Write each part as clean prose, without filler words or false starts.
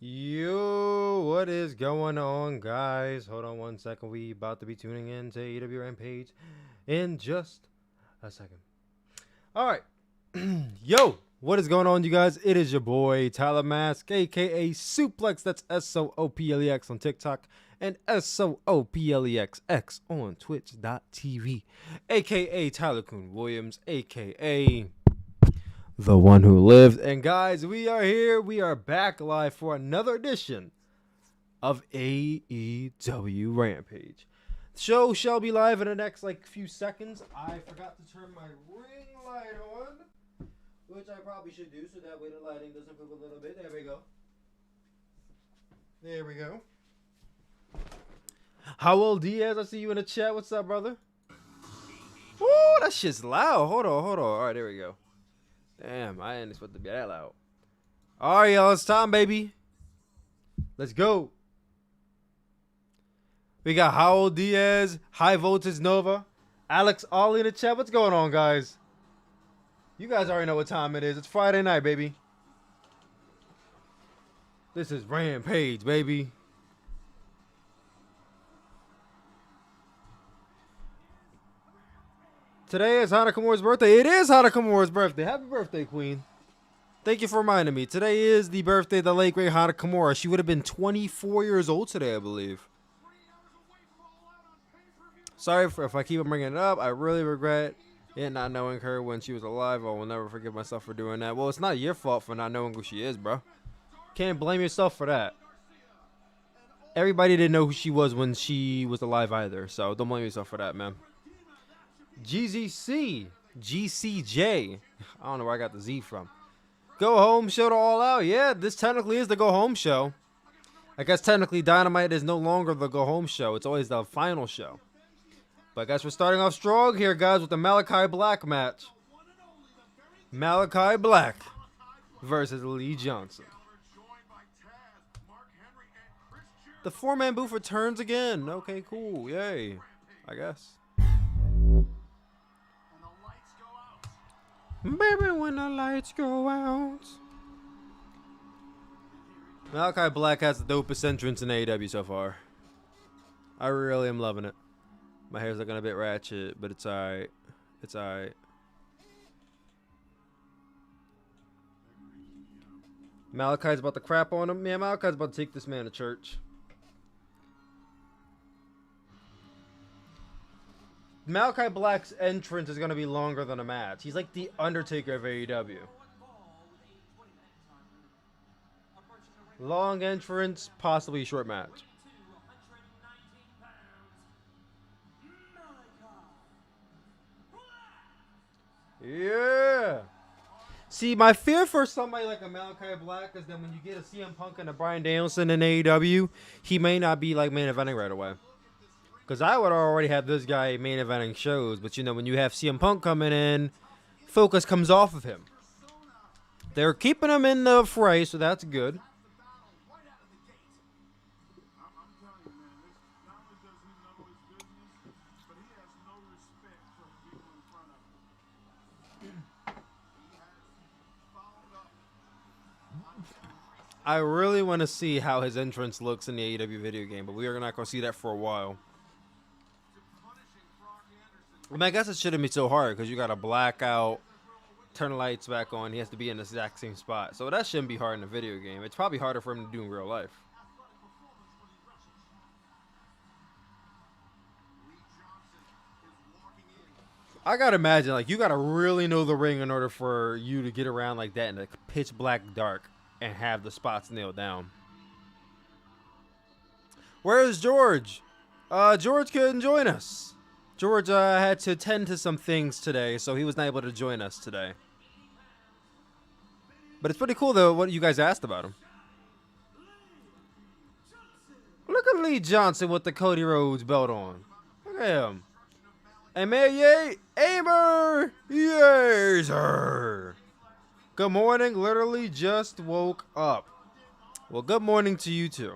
Yo, what is going on, guys? Hold on one second. We about to be tuning in to AEW Rampage in just a second. All right. Yo, what is going on, you guys? It is your boy, Tyler Mask, a.k.a. Suplex. That's SOOPLEX on TikTok and SOOPLEXX on Twitch.tv, a.k.a. Tyler Kuhn Williams, a.k.a. the one who lived. And guys, we are here. We are back live for another edition of AEW Rampage. The show shall be live in the next few seconds. I forgot to turn my ring light on, which I probably should do so that way the lighting doesn't move a little bit. There we go. There we go. Howell Diaz, I see you in the chat. What's up, brother? Woo, that shit's loud. Hold on. All right, there we go. Damn, I ain't supposed to be that loud. All right, y'all, it's time, baby. Let's go. We got Howell Diaz, High Voltage Nova, Alex Allin in the chat. What's going on, guys? You guys already know what time it is. It's Friday night, baby. This is Rampage, baby. Today is Hana Kimura's birthday. It is Hana Kimura's birthday. Happy birthday, Queen. Thank you for reminding me. Today is the birthday of the late, great Hana Kimura. She would have been 24 years old today, I believe. Sorry if I keep bringing it up. I really regret not knowing her when she was alive. I will never forgive myself for doing that. Well, it's not your fault for not knowing who she is, bro. Can't blame yourself for that. Everybody didn't know who she was when she was alive either, so don't blame yourself for that, man. GZC, GCJ. I don't know where I got the Z from. Go home show to All Out. Yeah, this technically is the go home show. I guess technically Dynamite is no longer the go home show. It's always the final show. But I guess we're starting off strong here, guys, with the Malakai Black match. Malakai Black versus Lee Johnson. The four-man booth returns again. Okay, cool. Yay. I guess. Baby, when the lights go out. Malakai Black has the dopest entrance in AEW so far. I really am loving it. My hair's looking a bit ratchet, but it's alright. It's alright. Malakai's about to crap on him. Yeah, Malakai's about to take this man to church. Malakai Black's entrance is going to be longer than a match. He's like the Undertaker of AEW. Long entrance, possibly short match. Yeah. See, my fear for somebody like a Malakai Black is that when you get a CM Punk and a Bryan Danielson in AEW, he may not be like main eventing right away. Because I would already have this guy main eventing shows. But, you know, when you have CM Punk coming in, focus comes off of him. They're keeping him in the fray, so that's good. I really want to see how his entrance looks in the AEW video game, but we are not going to see that for a while. I mean, I guess it shouldn't be so hard because you got to black out, turn the lights back on. He has to be in the exact same spot. So that shouldn't be hard in a video game. It's probably harder for him to do in real life. I got to imagine, like, you got to really know the ring in order for you to get around like that in the pitch black dark and have the spots nailed down. Where's George? George couldn't join us. George had to attend to some things today, so he was not able to join us today. But it's pretty cool, though, what you guys asked about him. Look at Lee Johnson with the Cody Rhodes belt on. Look at him. And man, yay, Aimer, yay, sir. Good morning, literally just woke up. Well, good morning to you too.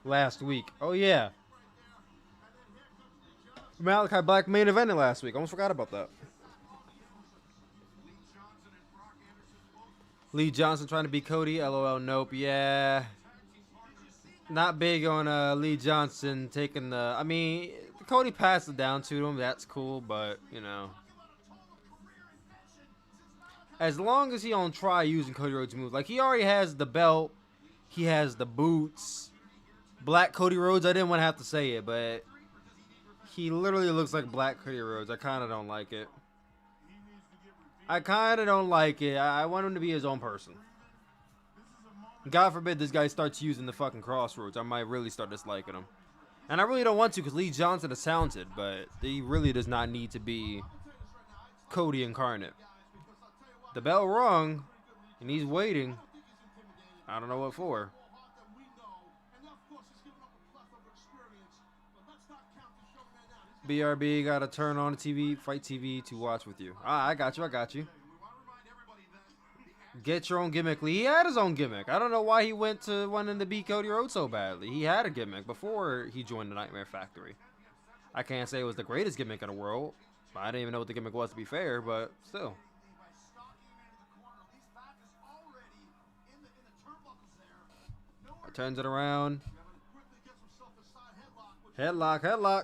Last week. Oh, yeah. Malakai Black main evented last week. Almost forgot about that. Lee Johnson trying to beat Cody. LOL. Nope. Yeah. Not big on Lee Johnson taking the. I mean, Cody passed it down to him. That's cool, but you know, as long as he don't try using Cody Rhodes' moves, like he already has the belt, he has the boots. Black Cody Rhodes. I didn't want to have to say it, but he literally looks like Black Cody Rhodes. I kind of don't like it. I want him to be his own person. God forbid this guy starts using the fucking crossroads. I might really start disliking him. And I really don't want to because Lee Johnson is talented, but he really does not need to be Cody incarnate. The bell rung, and he's waiting. I don't know what for. BRB got to turn on the TV, Fight TV to watch with you. I got you. Get your own gimmick, Lee. He had his own gimmick. I don't know why he went to wanting to beat Cody Rhodes so badly. He had a gimmick before he joined the Nightmare Factory. I can't say it was the greatest gimmick in the world. I didn't even know what the gimmick was, to be fair, but still. Turns it around. Headlock.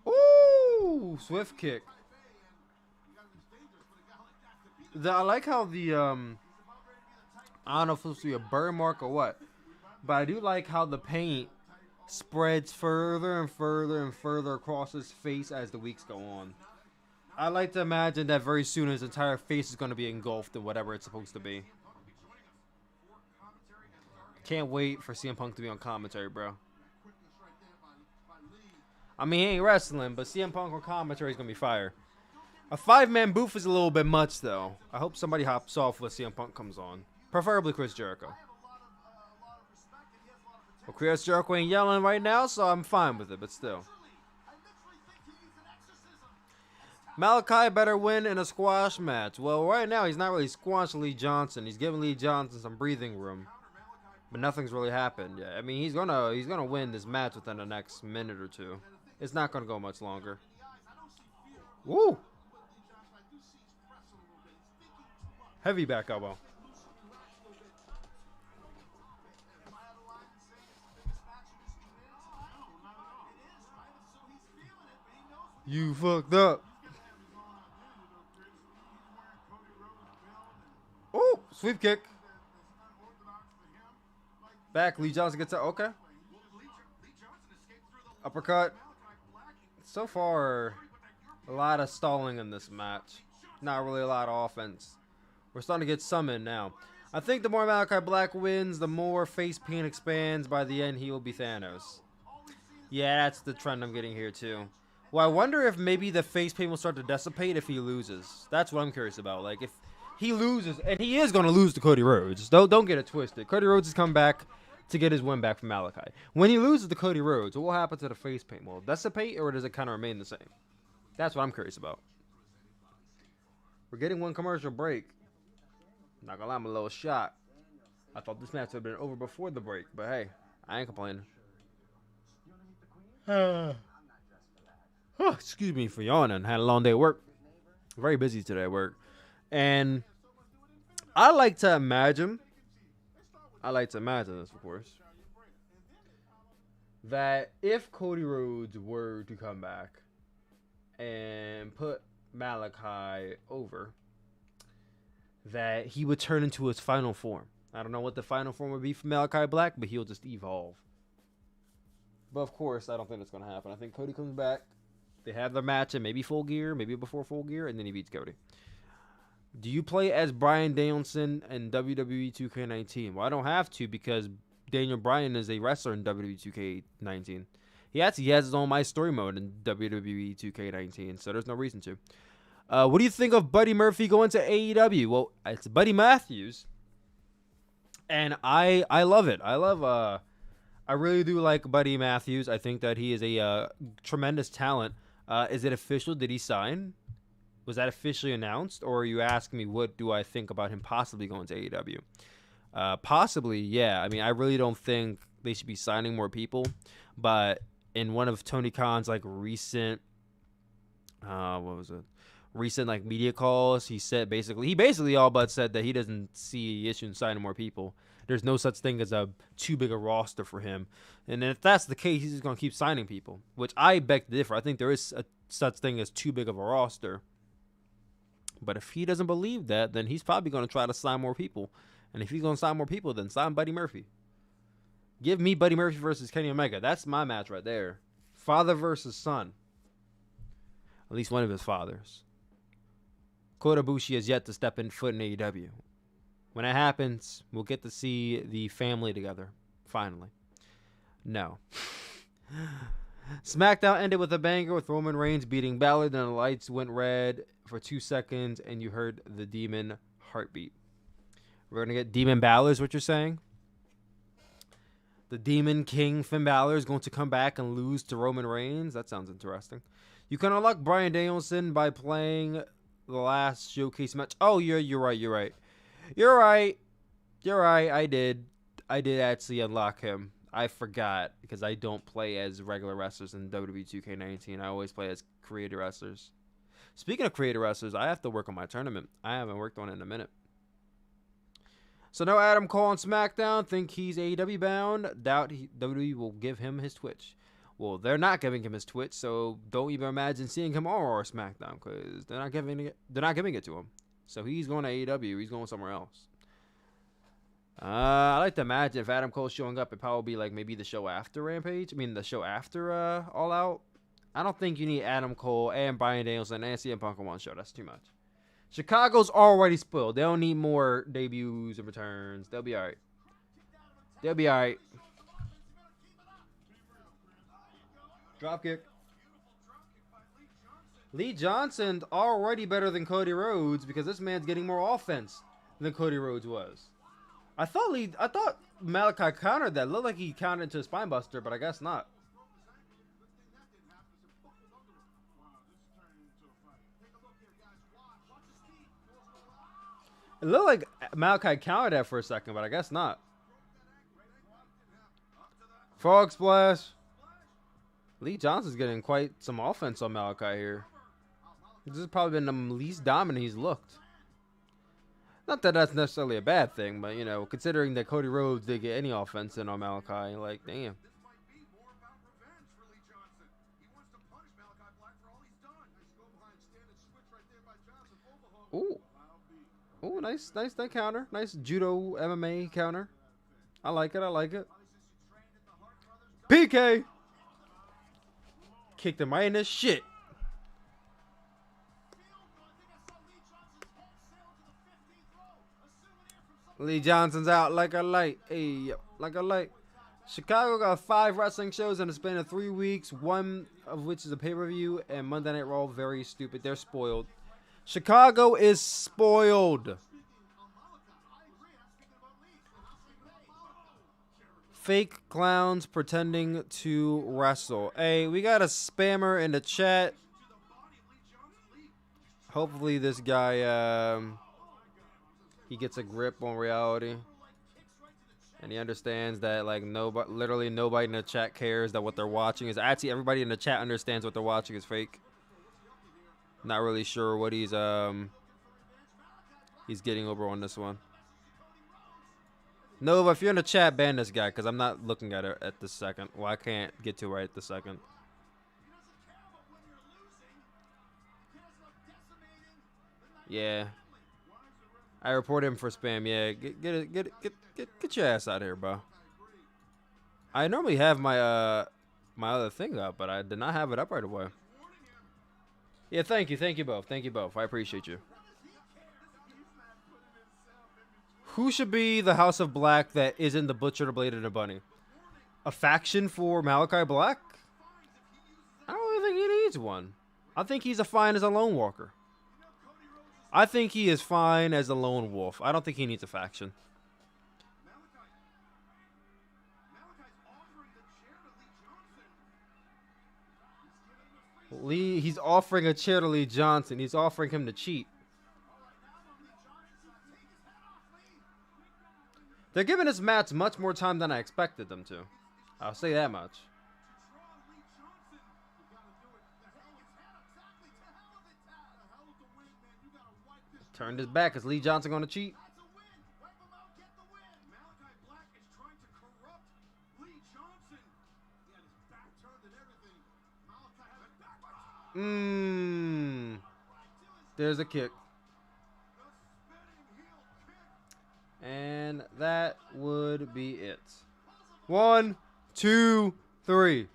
Ooh, swift kick. I like how the, I don't know if it's supposed to be a burn mark or what, but I do like how the paint spreads further and further across his face as the weeks go on. I like to imagine that very soon his entire face is going to be engulfed in whatever it's supposed to be. Can't wait for CM Punk to be on commentary, bro. I mean, he ain't wrestling, but CM Punk on commentary is going to be fire. A 5-man booth is a little bit much, though. I hope somebody hops off when CM Punk comes on. Preferably Chris Jericho. Well, Chris Jericho ain't yelling right now, so I'm fine with it, but still. Malakai better win in a squash match. Well, right now, he's not really squashing Lee Johnson. He's giving Lee Johnson some breathing room. But nothing's really happened yet. I mean, he's gonna win this match within the next minute or two. It's not gonna go much longer. Woo! Heavy back elbow. You fucked up. Oh, sweep kick. Back, Lee Johnson gets out. Okay. Uppercut. So far, a lot of stalling in this match. Not really a lot of offense. We're starting to get some in now. I think the more Malakai Black wins, the more face paint expands. By the end, he will be Thanos. Yeah, that's the trend I'm getting here, too. Well, I wonder if maybe the face paint will start to dissipate if he loses. That's what I'm curious about. Like, if he loses, and he is going to lose to Cody Rhodes. Don't get it twisted. Cody Rhodes has come back to get his win back from Malakai. When he loses to Cody Rhodes, what will happen to the face paint? Will it dissipate, or does it kind of remain the same? That's what I'm curious about. We're getting one commercial break. Not gonna lie, I'm a little shocked. I thought this match would have been over before the break, but hey, I ain't complaining. Excuse me for yawning. Had a long day at work. Very busy today at work. And I like to imagine this, of course, that if Cody Rhodes were to come back and put Malakai over, that he would turn into his final form. I don't know what the final form would be for Malakai Black, but he'll just evolve. But of course, I don't think that's going to happen. I think Cody comes back. They have their match in maybe Full Gear, maybe before Full Gear, and then he beats Cody. Do you play as Bryan Danielson in WWE 2K19? Well, I don't have to because Daniel Bryan is a wrestler in WWE 2K19. He actually has his own My Story mode in WWE 2K19, so there's no reason to. What do you think of Buddy Murphy going to AEW? Well, it's Buddy Matthews, and I love it. I really do like Buddy Matthews. I think that he is a tremendous talent. Is it official? Did he sign? Was that officially announced? Or are you asking me what do I think about him possibly going to AEW? Possibly, yeah. I mean, I really don't think they should be signing more people. But in one of Tony Khan's like recent recent like media calls, he basically all but said that he doesn't see issue in signing more people. There's no such thing as a too big a roster for him. And if that's the case, he's just going to keep signing people, which I beg to differ. I think there is a such thing as too big of a roster. But if he doesn't believe that, then he's probably going to try to sign more people. And if he's going to sign more people, then sign Buddy Murphy. Give me Buddy Murphy versus Kenny Omega. That's my match right there. Father versus son. At least one of his fathers. Kota Ibushi has yet to step in foot in AEW. When it happens, we'll get to see the family together. Finally. No. SmackDown ended with a banger with Roman Reigns beating Balor. Then the lights went red for 2 seconds and you heard the demon heartbeat. We're going to get Demon Balor is what you're saying? The Demon King Finn Balor is going to come back and lose to Roman Reigns? That sounds interesting. You can unlock Bryan Danielson by playing the last showcase match. Oh, you're right. I did actually unlock him. I forgot because I don't play as regular wrestlers in WWE 2K19. I always play as creator wrestlers. Speaking of creator wrestlers, I have to work on my tournament. I haven't worked on it in a minute. So no Adam Cole on SmackDown. Think he's AEW bound. Doubt WWE will give him his Twitch. Well, they're not giving him his Twitch, so don't even imagine seeing him on Raw or SmackDown because they're not giving it to him. So he's going to AEW. He's going somewhere else. I like to imagine if Adam Cole's showing up, it'd probably be like maybe the show after Rampage. I mean, the show after All Out. I don't think you need Adam Cole and Bryan Danielson and CM Punk on one show. That's too much. Chicago's already spoiled. They don't need more debuts and returns. They'll be all right. Dropkick. Lee Johnson's already better than Cody Rhodes because this man's getting more offense than Cody Rhodes was. I thought Malakai countered that. Looked like he countered into a spine buster, but I guess not. It looked like Malakai countered that for a second, but I guess not. Frog splash. Lee Johnson's getting quite some offense on Malakai here. This has probably been the least dominant he's looked. Not that that's necessarily a bad thing, but, you know, considering that Cody Rhodes did get any offense in on Malakai, like, damn. Ooh, nice that counter. Nice judo MMA counter. I like it. PK! Kicked him right in the shit. Lee Johnson's out like a light. Hey, like a light. Chicago got 5 wrestling shows in the span of 3 weeks, one of which is a pay-per-view, and Monday Night Raw, very stupid. They're spoiled. Chicago is spoiled. Fake clowns pretending to wrestle. Hey, we got a spammer in the chat. Hopefully this guy, he gets a grip on reality. And he understands that, like, literally nobody in the chat cares that what they're watching is... Actually, everybody in the chat understands what they're watching is fake. Not really sure what he's getting over on this one. Nova, if you're in the chat, ban this guy, because I'm not looking at it at this second. Well, I can't get to it right at the second. Yeah. I report him for spam. Yeah, get your ass out of here, bro. I normally have my my other thing up, but I did not have it up right away. Yeah, thank you both. I appreciate you. Who should be the House of Black that isn't the Butcher, the Blade, and the Bunny? A faction for Malakai Black? I don't really think he needs one. I think he's fine as a lone walker. I think he is fine as a lone wolf. I don't think he needs a faction. He's offering a chair to Lee Johnson. He's offering him to cheat. They're giving this match much more time than I expected them to. I'll say that much. Turned his back. Is Lee Johnson going to cheat? There's a kick. And that would be it. 1, 2, 3.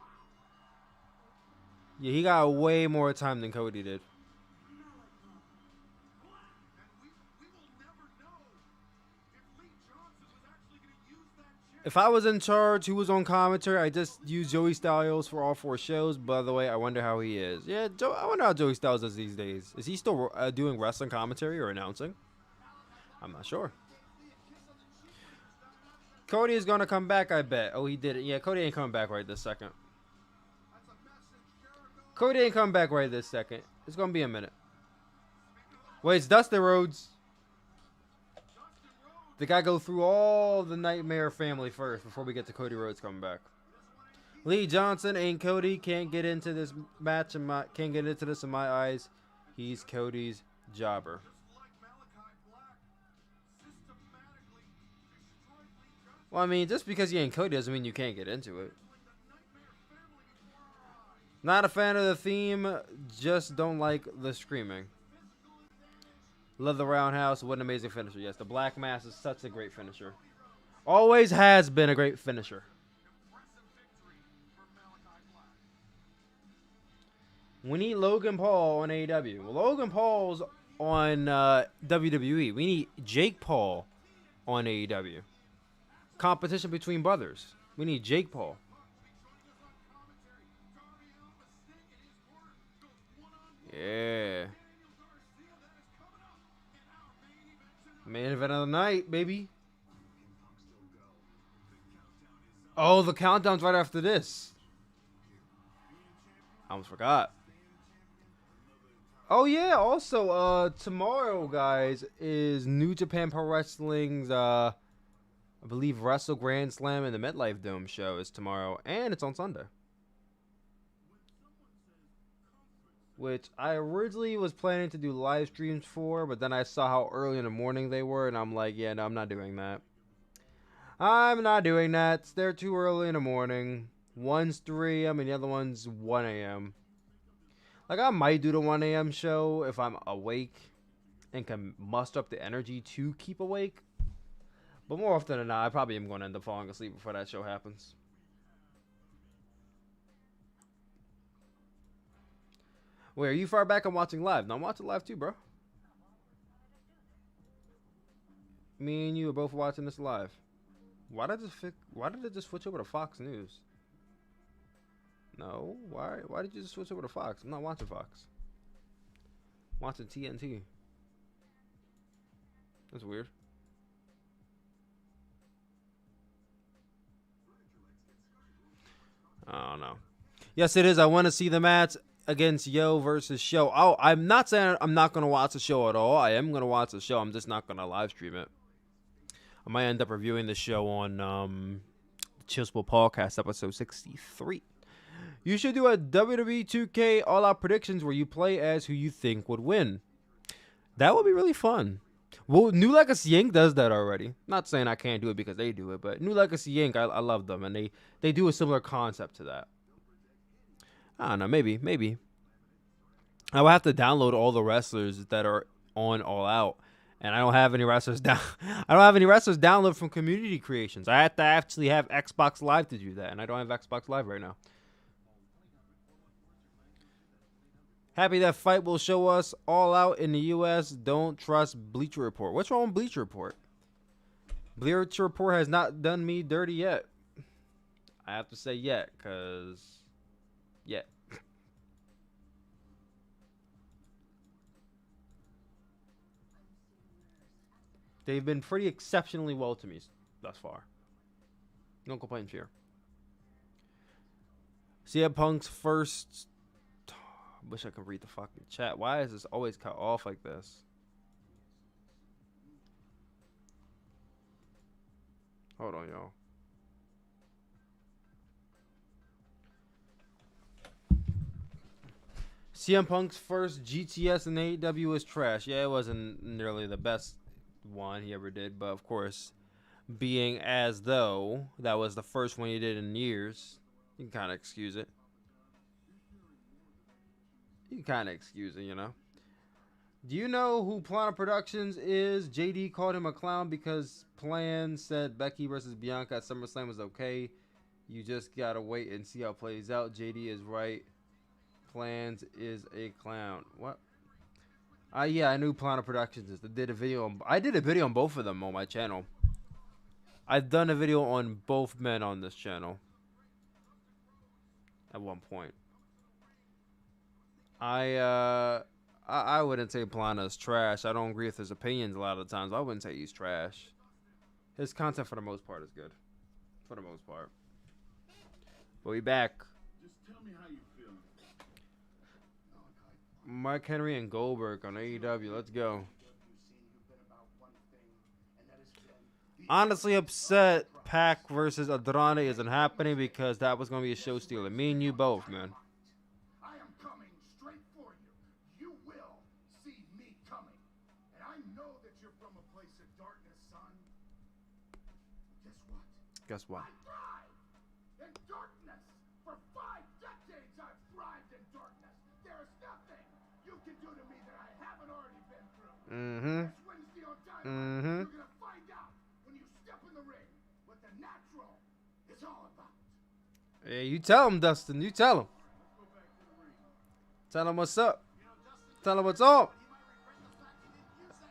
Yeah, he got way more time than Cody did. If I was in charge, who was on commentary, I just use Joey Styles for all 4 shows. By the way, I wonder how he is. Yeah, I wonder how Joey Styles is these days. Is he still doing wrestling commentary or announcing? I'm not sure. Cody is going to come back, I bet. Oh, he did it. Yeah, Cody ain't coming back right this second. Cody ain't coming back right this second. It's going to be a minute. Wait, it's Dustin Rhodes. The guy go through all the Nightmare family first before we get to Cody Rhodes coming back. Lee Johnson ain't Cody. Can't get into this match can't get into this in my eyes. He's Cody's jobber. Well, I mean, just because you ain't Cody doesn't mean you can't get into it. Not a fan of the theme. Just don't like the screaming. Love the roundhouse. What an amazing finisher. Yes, the Black Mass is such a great finisher. Always has been a great finisher. We need Logan Paul on AEW. Well, Logan Paul's on WWE. We need Jake Paul on AEW. Competition between brothers. We need Jake Paul. Yeah. Main event of the night, baby. Oh, the countdown's right after this. I almost forgot. Oh yeah, also tomorrow, guys, is New Japan Pro Wrestling's I believe Wrestle Grand Slam in the MetLife Dome show is tomorrow, and it's on Sunday. Which I originally was planning to do live streams for, but then I saw how early in the morning they were, and I'm like, yeah, no, I'm not doing that. I'm not doing that. They're too early in the morning. One's 3 a.m. and the other one's 1 a.m. Like, I might do the 1 a.m. show if I'm awake and can muster up the energy to keep awake. But more often than not, I probably am going to end up falling asleep before that show happens. Wait, are you far back? I'm watching live. No, I'm watching live too, bro. Me and you are both watching this live. Why did it just switch over to Fox News? No, why did you just switch over to Fox? I'm not watching Fox. I'm watching TNT. That's weird. I don't know. Yes, it is. I want to see the match against Yo versus Show. Oh, I'm not saying I'm not going to watch the show at all. I am going to watch the show. I'm just not going to live stream it. I might end up reviewing the show on the Chillspool Podcast, episode 63. You should do a WWE 2K all-out predictions where you play as who you think would win. That would be really fun. Well, New Legacy Inc. does that already. Not saying I can't do it because they do it, but New Legacy Inc. I love them, and they do a similar concept to that. I don't know, maybe. I will have to download all the wrestlers that are on All Out, and I don't have any wrestlers download from Community Creations. I have to actually have Xbox Live to do that, and I don't have Xbox Live right now. Happy that Fight will show us All Out in the U.S. Don't trust Bleacher Report. What's wrong with Bleacher Report? Bleacher Report has not done me dirty yet. I have to say yet, because... yet. They've been pretty exceptionally well to me thus far. No complaints here. CM Punk's first... wish I could read the fucking chat. Why is this always cut off like this? Hold on, y'all. CM Punk's first GTS in AEW was trash. Yeah, it wasn't nearly the best one he ever did, but of course, being as though that was the first one he did in years, you can kind of excuse it. You can kind of excuse it, you know. Do you know who Plana Productions is? JD called him a clown because Plan said Becky versus Bianca at SummerSlam was okay. You just gotta wait and see how it plays out. JD is right. Plans is a clown. What? Yeah, I knew Plana Productions is. I did a video on both of them on my channel. I've done a video on both men on this channel at one point. I wouldn't say Plana's trash. I don't agree with his opinions a lot of the times. I wouldn't say he's trash. His content for the most part is good. For the most part. But we back. Just tell me how you feel. Mark Henry and Goldberg on AEW. Let's go. Honestly upset Pac versus Andrade isn't happening because that was going to be a show stealer. Me and you both, man. I am coming straight for you. You will see me coming. And I know that you're from a place of darkness, son. Guess what? Guess what? I thrive in darkness. For 5 decades I've thrived in darkness. There is nothing you can do to me that I haven't already been through. Next Wednesday on Dynamite, you're going to find out when you step in the ring what the natural is all about. Hey, you tell him, Dustin. You tell him. Tell him what's up. Tell him what's up.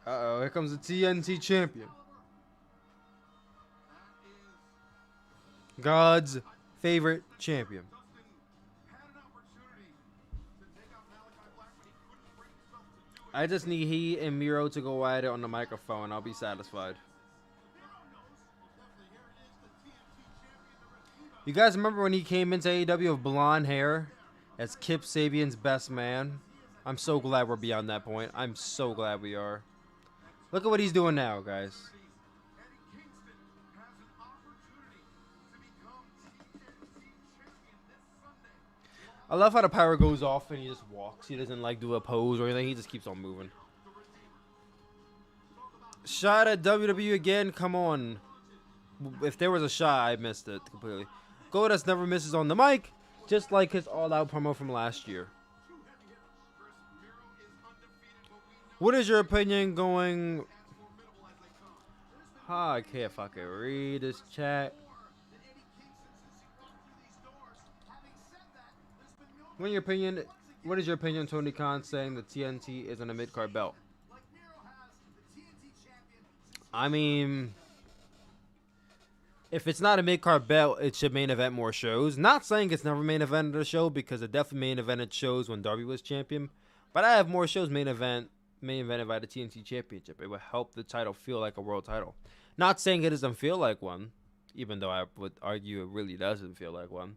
Uh-oh, here comes the TNT champion. God's favorite champion. I just need he and Miro to go at it on the microphone. I'll be satisfied. You guys remember when he came into AEW with blonde hair as Kip Sabian's best man? I'm so glad we're beyond that point. I'm so glad we are. Look at what he's doing now, guys. I love how the power goes off and he just walks. He doesn't like do a pose or anything. He just keeps on moving. Shot at WWE again. Come on. If there was a shot, I missed it completely. Goldust never misses on the mic, just like his all-out promo from last year. What is your opinion going? I can't fucking read this chat. What is your opinion on Tony Khan saying the TNT isn't a mid-card belt? I mean, if it's not a mid-card belt, it should main event more shows. Not saying it's never main evented a show because it definitely main evented shows when Darby was champion. But I have more shows main evented by the TNT Championship. It would help the title feel like a world title. Not saying it doesn't feel like one, even though I would argue it really doesn't feel like one.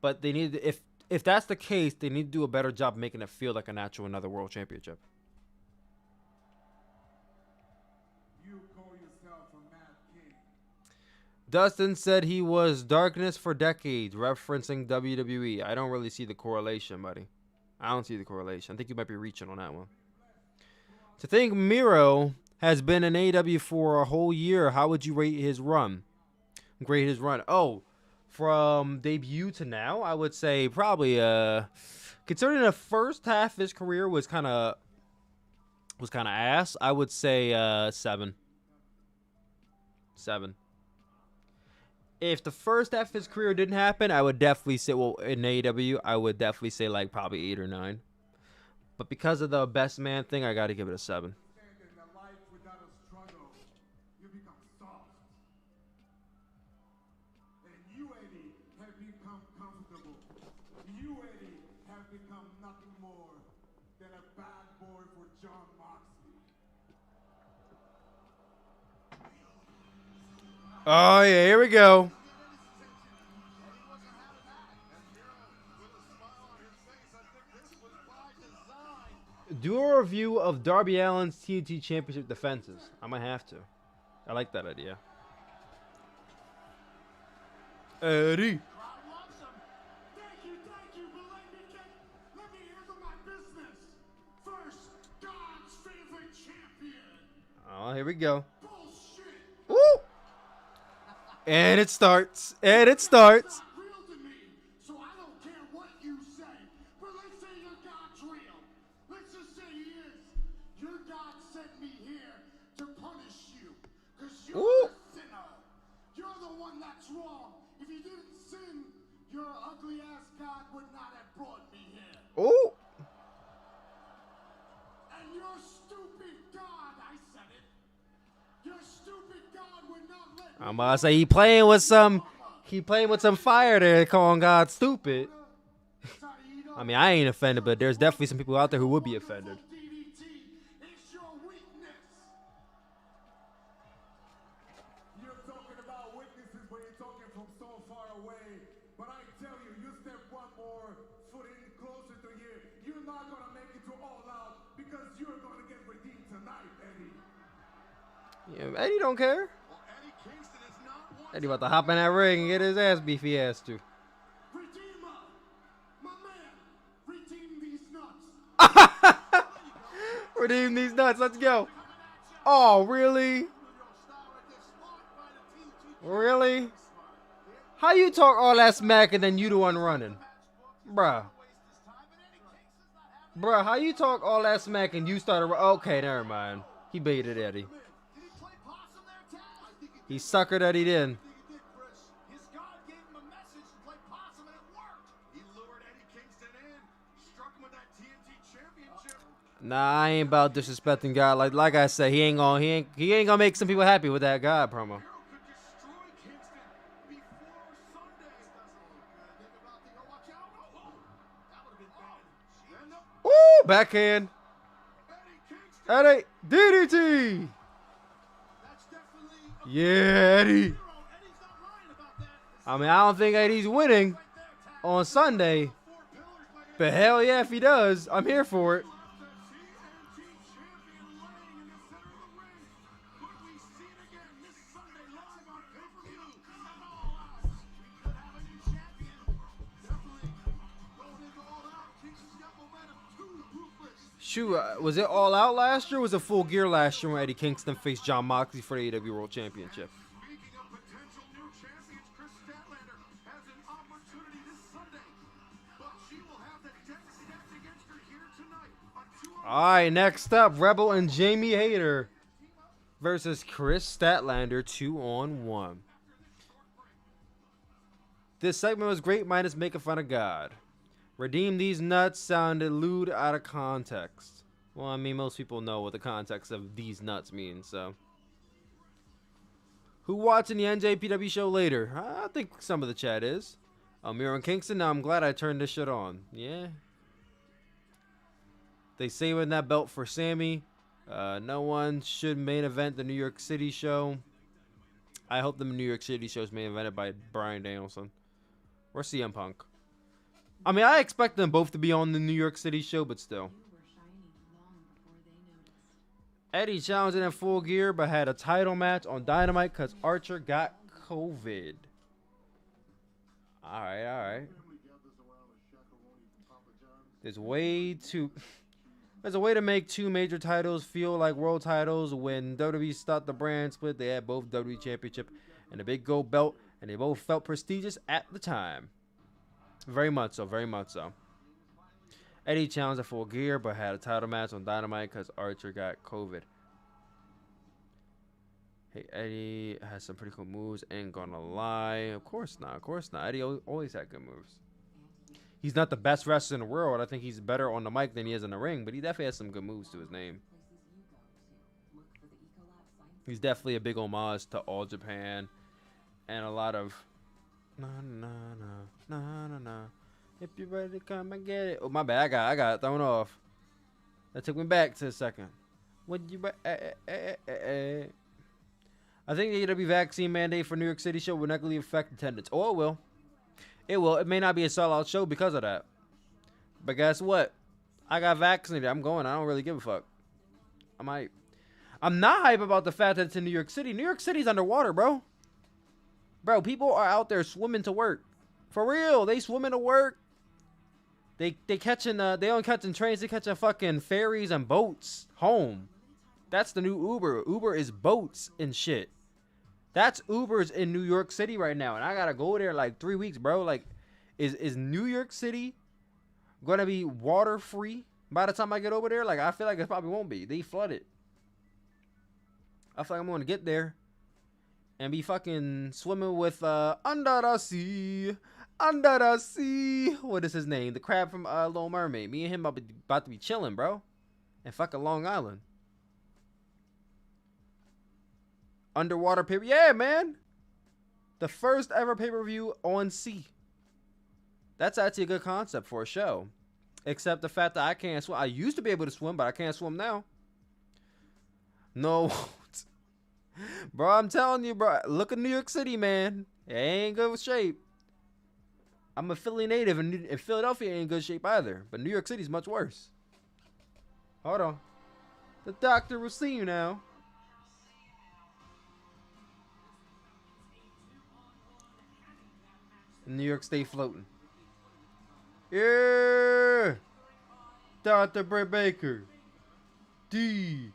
But they need to, if that's the case, they need to do a better job making it feel like an actual another world championship. You call yourself a mad king. Dustin said he was darkness for decades, referencing WWE. I don't really see the correlation, buddy. I don't see the correlation. I think you might be reaching on that one. To think Miro has been in AEW for a whole year, how would you rate his run? Grade his run. Oh, from debut to now, I would say probably considering the first half of his career was kind of ass, I would say 7. If the first half of his career didn't happen, I would definitely say, well, in AEW, I would definitely say like probably 8 or 9. But because of the best man thing, I got to give it a 7. Oh, yeah, here we go. Do a review of Darby Allin's TNT Championship defenses. I might have to. I like that idea. Eddie. here we go. Bullshit. Woo! And it starts. And it starts. It's not real to me, so I don't care what you say. But let's say your God's real. Let's just say he is. Your God sent me here to punish you. Because you're Ooh. the sinner. You're the one that's wrong. If you didn't sin, your ugly ass God would not have brought me here. Ooh. And your stupid God, I said it. Your stupid God would not let me. I'm about to say he playing with some fire there, calling God stupid. I mean, I ain't offended, but there's definitely some people out there who would be offended. DDT is your weakness. You're talking about weaknesses when you're talking from so far away. But I tell you, you step one more foot in closer to here, you're not going to make it to All Out because you're going to get redeemed tonight, Eddie. Yeah, Eddie don't care. Well, Eddie Kingston is not one. Eddie about to hop in that ring and get his ass beat if he has to. Redeemer, my man, redeem these nuts. Redeem these nuts. Let's go. Oh, really? Really? How you talk all that smack and then you the one running? Bruh. Bruh, how you talk all that smack and you started... Okay, never mind. He baited Eddie. He suckered Eddie in. His God gave him a message to play possum and it worked. He lured Eddie Kingston in, struck him with that TNT championship. Nah, I ain't about disrespecting God. Like I said, he ain't gonna make some people happy with that God promo. Hero could destroy Kingston before Sunday. Think about the watch out. Oh, that would have been bad. And the Ooh, backhand. Eddie Kingston. Eddie, DDT. That's definitely a Yeah, Eddie. hero. Eddie's not lying about that. I mean, I don't think Eddie's winning Right there, Taz. on Sunday, 4 pillars like but hell yeah, if he does, I'm here for it. the TNT champion laying in the center of the ring. Could we see it again this Sunday live on pay-per-view? And All Out. We could have a new champion. Definitely. Going into All Out, Kingston's got momentum. Too ruthless. Shoot, was it All Out last year or was it Full Gear last year when Eddie Kingston faced John Moxley for the AEW World Championship? Speaking of potential new champions, Kris Statlander has an opportunity this Sunday. But she will have the deck stacked against her here tonight on 2 All right, next up, Rebel and Jamie Hayter versus Kris Statlander 2-on-1. This segment was great minus making fun of God. Redeem these nuts sounded lewd out of context. Well, I mean, most people know what the context of these nuts means, so. Who watching the NJPW show later? I think some of the chat is. Miro and Kingston, now I'm glad I turned this shit on. Yeah. They saving that belt for Sammy. No one should main event the New York City show. I hope the New York City show is main evented by Bryan Danielson or CM Punk. I mean, I expect them both to be on the New York City show, but still. Eddie challenged in Full Gear, but had a title match on Dynamite because Archer got COVID. All right. There's a way to make two major titles feel like world titles. When WWE stopped the brand split, they had both WWE Championship and a big gold belt, and they both felt prestigious at the time. Very much so, very much so. Eddie challenged at Full Gear, but had a title match on Dynamite because Archer got COVID. Hey, Eddie has some pretty cool moves, ain't gonna lie. Of course not, Eddie always had good moves. He's not the best wrestler in the world. I think he's better on the mic than he is in the ring, but he definitely has some good moves to his name. He's definitely a big homage to All Japan and a lot of na. If you're ready to come and get it. Oh, my bad. I got it thrown off. That took me back to a second. Would you? I think the AEW vaccine mandate for New York City show will negatively affect attendance. Oh, it will. It will. It may not be a sellout show because of that. But guess what? I got vaccinated. I'm going. I don't really give a fuck. I'm not hype about the fact that it's in New York City. New York City's underwater, bro. Bro, people are out there swimming to work. For real. They swimming to work. They catching they don't catching trains, they catching fucking ferries and boats home. That's the new Uber. Uber is boats and shit. That's Uber's in New York City right now, and I gotta go there like 3 weeks, bro. Like, is New York City gonna be water free by the time I get over there? Like, I feel like it probably won't be. They flooded. I feel like I'm gonna get there and be fucking swimming with under the sea. Under the sea. What is his name? The crab from Little Mermaid. Me and him about to be chilling, bro. And fucking Long Island. Underwater pay-per-view. Yeah, man. The first ever pay-per-view on sea. That's actually a good concept for a show. Except the fact that I can't swim. I used to be able to swim, but I can't swim now. No. Bro, I'm telling you, bro. Look at New York City, man. It ain't good shape. I'm a Philly native, and Philadelphia ain't in good shape either. But New York City's much worse. Hold on. The doctor will see you now. New York State floating. Yeah! Dr. Britt Baker. DMD.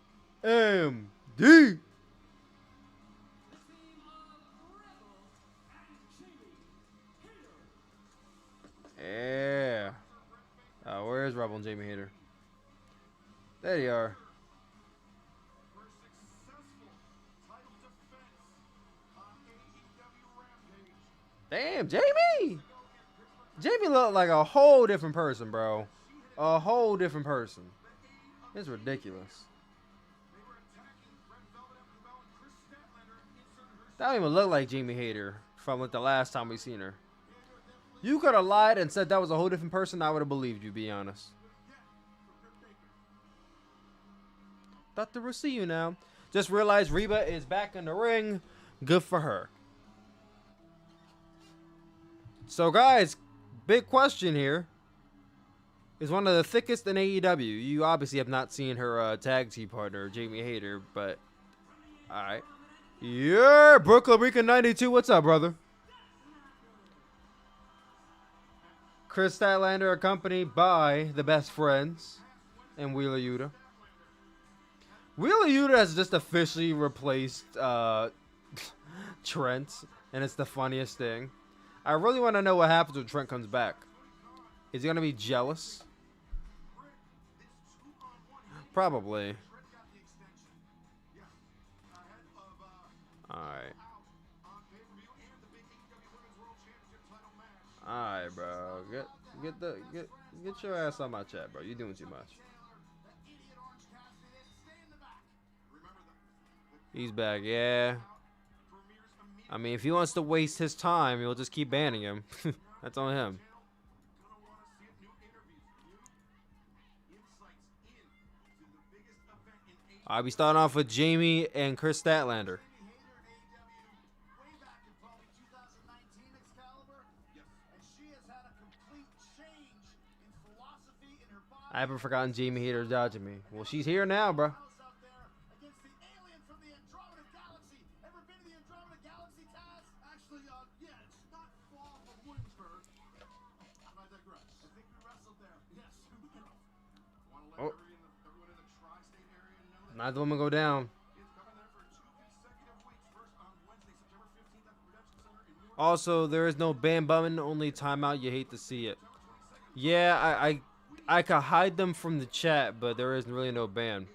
Yeah. Where's Rebel and Jamie Hayter? There you are. For a successful title defense on AEW Rampage. Damn, Jamie! Jamie looked like a whole different person, bro. A whole different person. It's ridiculous. They were attacking Red Velvet after the bell, and Kris Statlander inserted her. That don't even look like Jamie Hayter from like the last time we seen her. You could have lied and said that was a whole different person. I would have believed you, be honest. Doctor, we'll see you now. Just realized Reba is back in the ring. Good for her. So, guys, big question here. Is one of the thickest in AEW. You obviously have not seen her tag team partner, Jamie Hayter, but alright. Yeah, Brooklyn Rican 92. What's up, brother? Kris Statlander accompanied by the best friends and Wheeler Yuta. Wheeler Yuta has just officially replaced Trent, and it's the funniest thing. I really want to know what happens when Trent comes back. Is he going to be jealous? Probably. Alright. Alright, bro. Get your ass on my chat, bro. You're doing too much. He's back, yeah. I mean, if he wants to waste his time, he'll just keep banning him. That's on him. Alright, we starting off with Jamie and Kris Statlander. I haven't forgotten Jamie Hayter dodging me. Well, she's here now, bro. Oh. Neither woman go down. Also, there is no ban button, only timeout. You hate to see it. Yeah, I could hide them from the chat, but there is really no ban.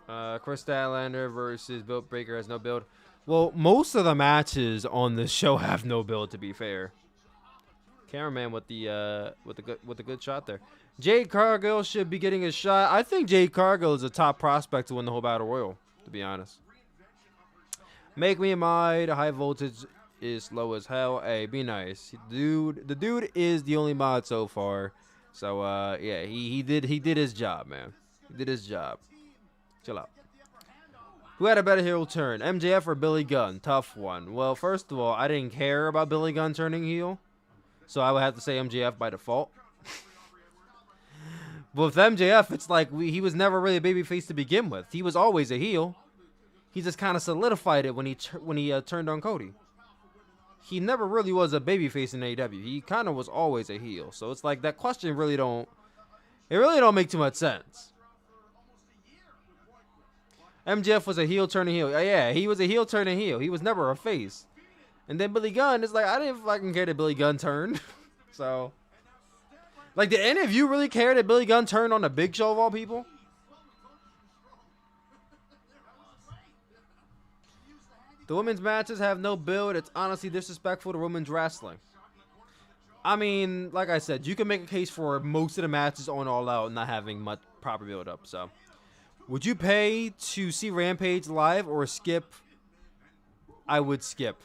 Kris Statlander versus Built Breaker has no build. Well, most of the matches on this show have no build, to be fair. Cameraman with the good shot there. Jade Cargill should be getting a shot. I think Jade Cargill is a top prospect to win the whole Battle Royal, to be honest. Make me a mod. High voltage is low as hell. Hey, be nice, dude. The dude is the only mod so far. So yeah, he did his job, man. He did his job. Chill out. Who had a better heel turn, MJF or Billy Gunn? Tough one. Well, first of all, I didn't care about Billy Gunn turning heel, so I would have to say MJF by default. But with MJF, it's like he was never really a babyface to begin with. He was always a heel. He just kind of solidified it when he turned on Cody. he never really was a babyface in AEW. He kind of was always a heel. So it's like that question really don't make too much sense. MJF was a heel turning heel. Yeah, he was a heel turning heel. He was never a face. And then Billy Gunn is like, I didn't fucking care that Billy Gunn turned. So, like, did any of you really care that Billy Gunn turned on the Big Show of all people? The women's matches have no build. It's honestly disrespectful to women's wrestling. I mean, like I said, you can make a case for most of the matches on All Out not having much proper build up. So, would you pay to see Rampage live or skip? I would skip.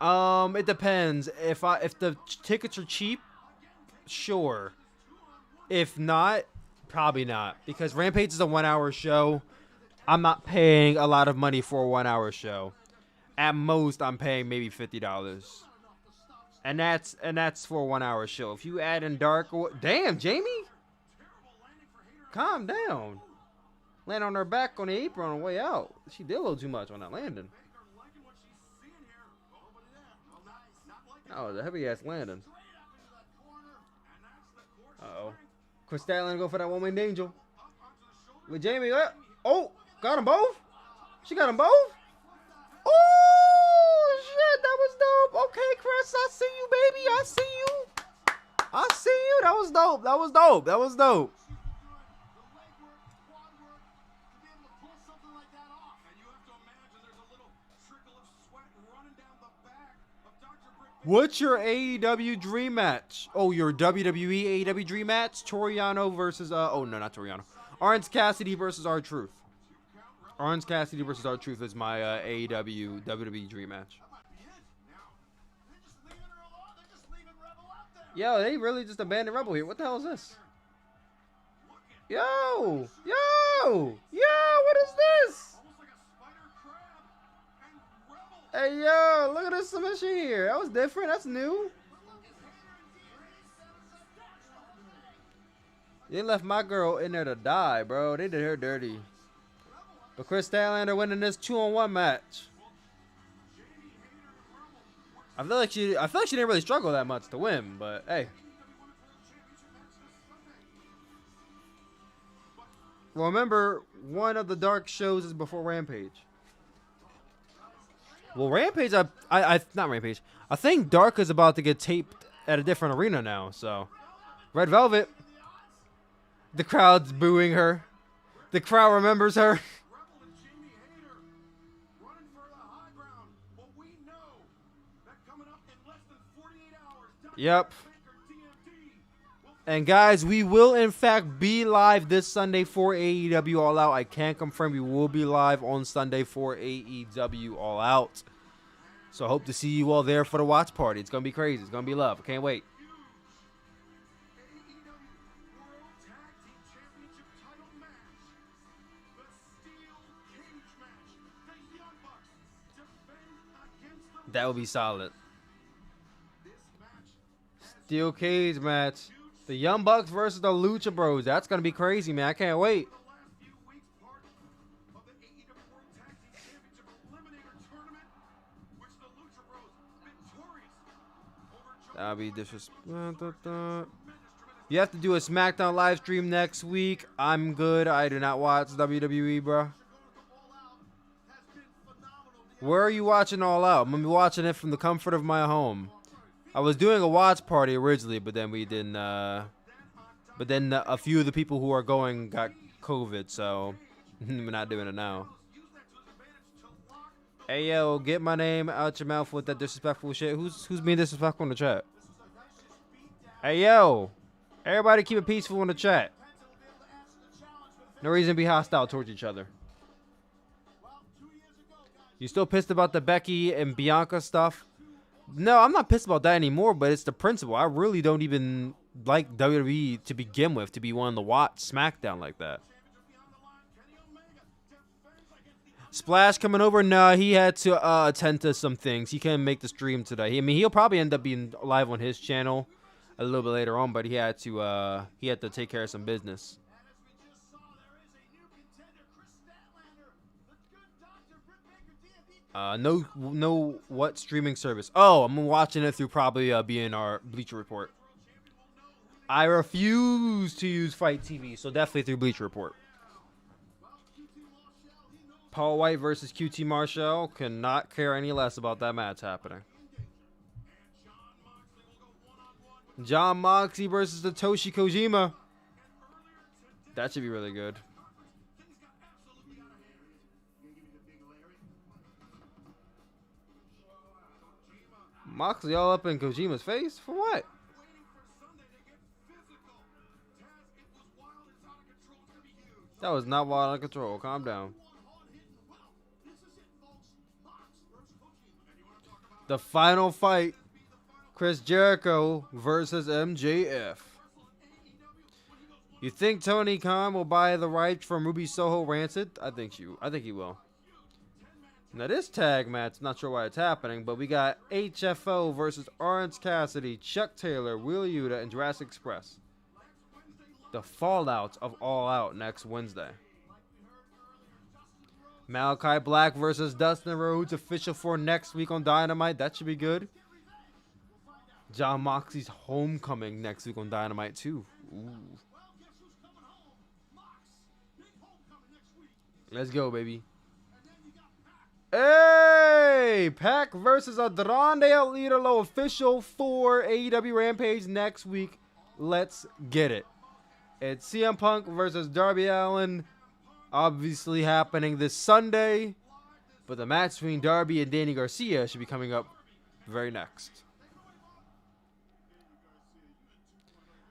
It depends. If the tickets are cheap, sure. If not, probably not. Because Rampage is a 1 hour show. I'm not paying a lot of money for a 1 hour show. At most, I'm paying maybe $50. And that's for a 1 hour show. If you add in Dark, damn, Jamie, calm down. Land on her back on the apron on the way out. She did a little too much on that landing. Oh, the heavy ass landing. Uh-oh. Kris Statlander go for that one-winged angel. With Jamie. Oh, got them both? She got them both? Oh, shit, that was dope. Okay, Kris, I see you, baby. I see you. I see you. That was dope. That was dope. That was dope. What's your AEW dream match? Oh, your WWE AEW dream match? Toriano versus, oh, no, not Toriano. Orange Cassidy versus R-Truth. Orange Cassidy versus R-Truth is my AEW WWE dream match. Yo, they really just abandoned Rebel here. What the hell is this? Yo! Yo! Yo, what is this? Hey, yo, look at this submission here. That was different. That's new. They left my girl in there to die, bro. They did her dirty. But Kris Statlander winning this 2-on-1 match. I feel like she didn't really struggle that much to win, but hey. Well, remember, one of the Dark shows is before Rampage. Well, Rampage, not Rampage. I think Dark is about to get taped at a different arena now, so. Red Velvet. The crowd's booing her. The crowd remembers her. Yep. And guys, we will in fact be live this Sunday for AEW All Out. I can confirm we will be live on Sunday for AEW All Out. So I hope to see you all there for the watch party. It's going to be crazy. It's going to be love. I can't wait. That would be solid. Steel cage match. The Young Bucks versus the Lucha Bros. That's going to be crazy, man. I can't wait. That'll be disrespectful. You have to do a SmackDown live stream next week. I'm good. I do not watch WWE, bro. Where are you watching All Out? I'm going to be watching it from the comfort of my home. I was doing a watch party originally, but then we didn't. But then a few of the people who are going got COVID, so we're not doing it now. Hey yo, get my name out your mouth with that disrespectful shit. Who's being disrespectful in the chat? Hey yo, everybody keep it peaceful in the chat. No reason to be hostile towards each other. You still pissed about the Becky and Bianca stuff? No, I'm not pissed about that anymore, but it's the principle. I really don't even like WWE to begin with, to be one to watch SmackDown like that. Splash coming over? No, he had to attend to some things. He couldn't make the stream today. I mean, he'll probably end up being live on his channel a little bit later on, but he had to take care of some business. No, what streaming service? Oh, I'm watching it through probably BNR Bleacher Report. I refuse to use Fight TV, so definitely through Bleacher Report. Paul White versus QT Marshall. Cannot care any less about that match happening. John Moxley versus Satoshi Kojima. That should be really good. Moxley all up in Kojima's face? For what? That was not wild out of control. Calm down. The final fight. Chris Jericho versus MJF. You think Tony Khan will buy the rights from Ruby Soho Rancid? I think he will. Now this tag match, not sure why it's happening, but we got HFO versus Orange Cassidy, Chuck Taylor, Wheeler Yuta, and Jurassic Express. The fallout of All Out next Wednesday. Malakai Black versus Dustin Rhodes, official for next week on Dynamite. That should be good. John Moxley's homecoming next week on Dynamite too. Ooh. Let's go, baby. Hey! Pac versus Andrade El Idolo, official for AEW Rampage next week. Let's get it. It's CM Punk versus Darby Allin, obviously happening this Sunday. But the match between Darby and Danny Garcia should be coming up very next.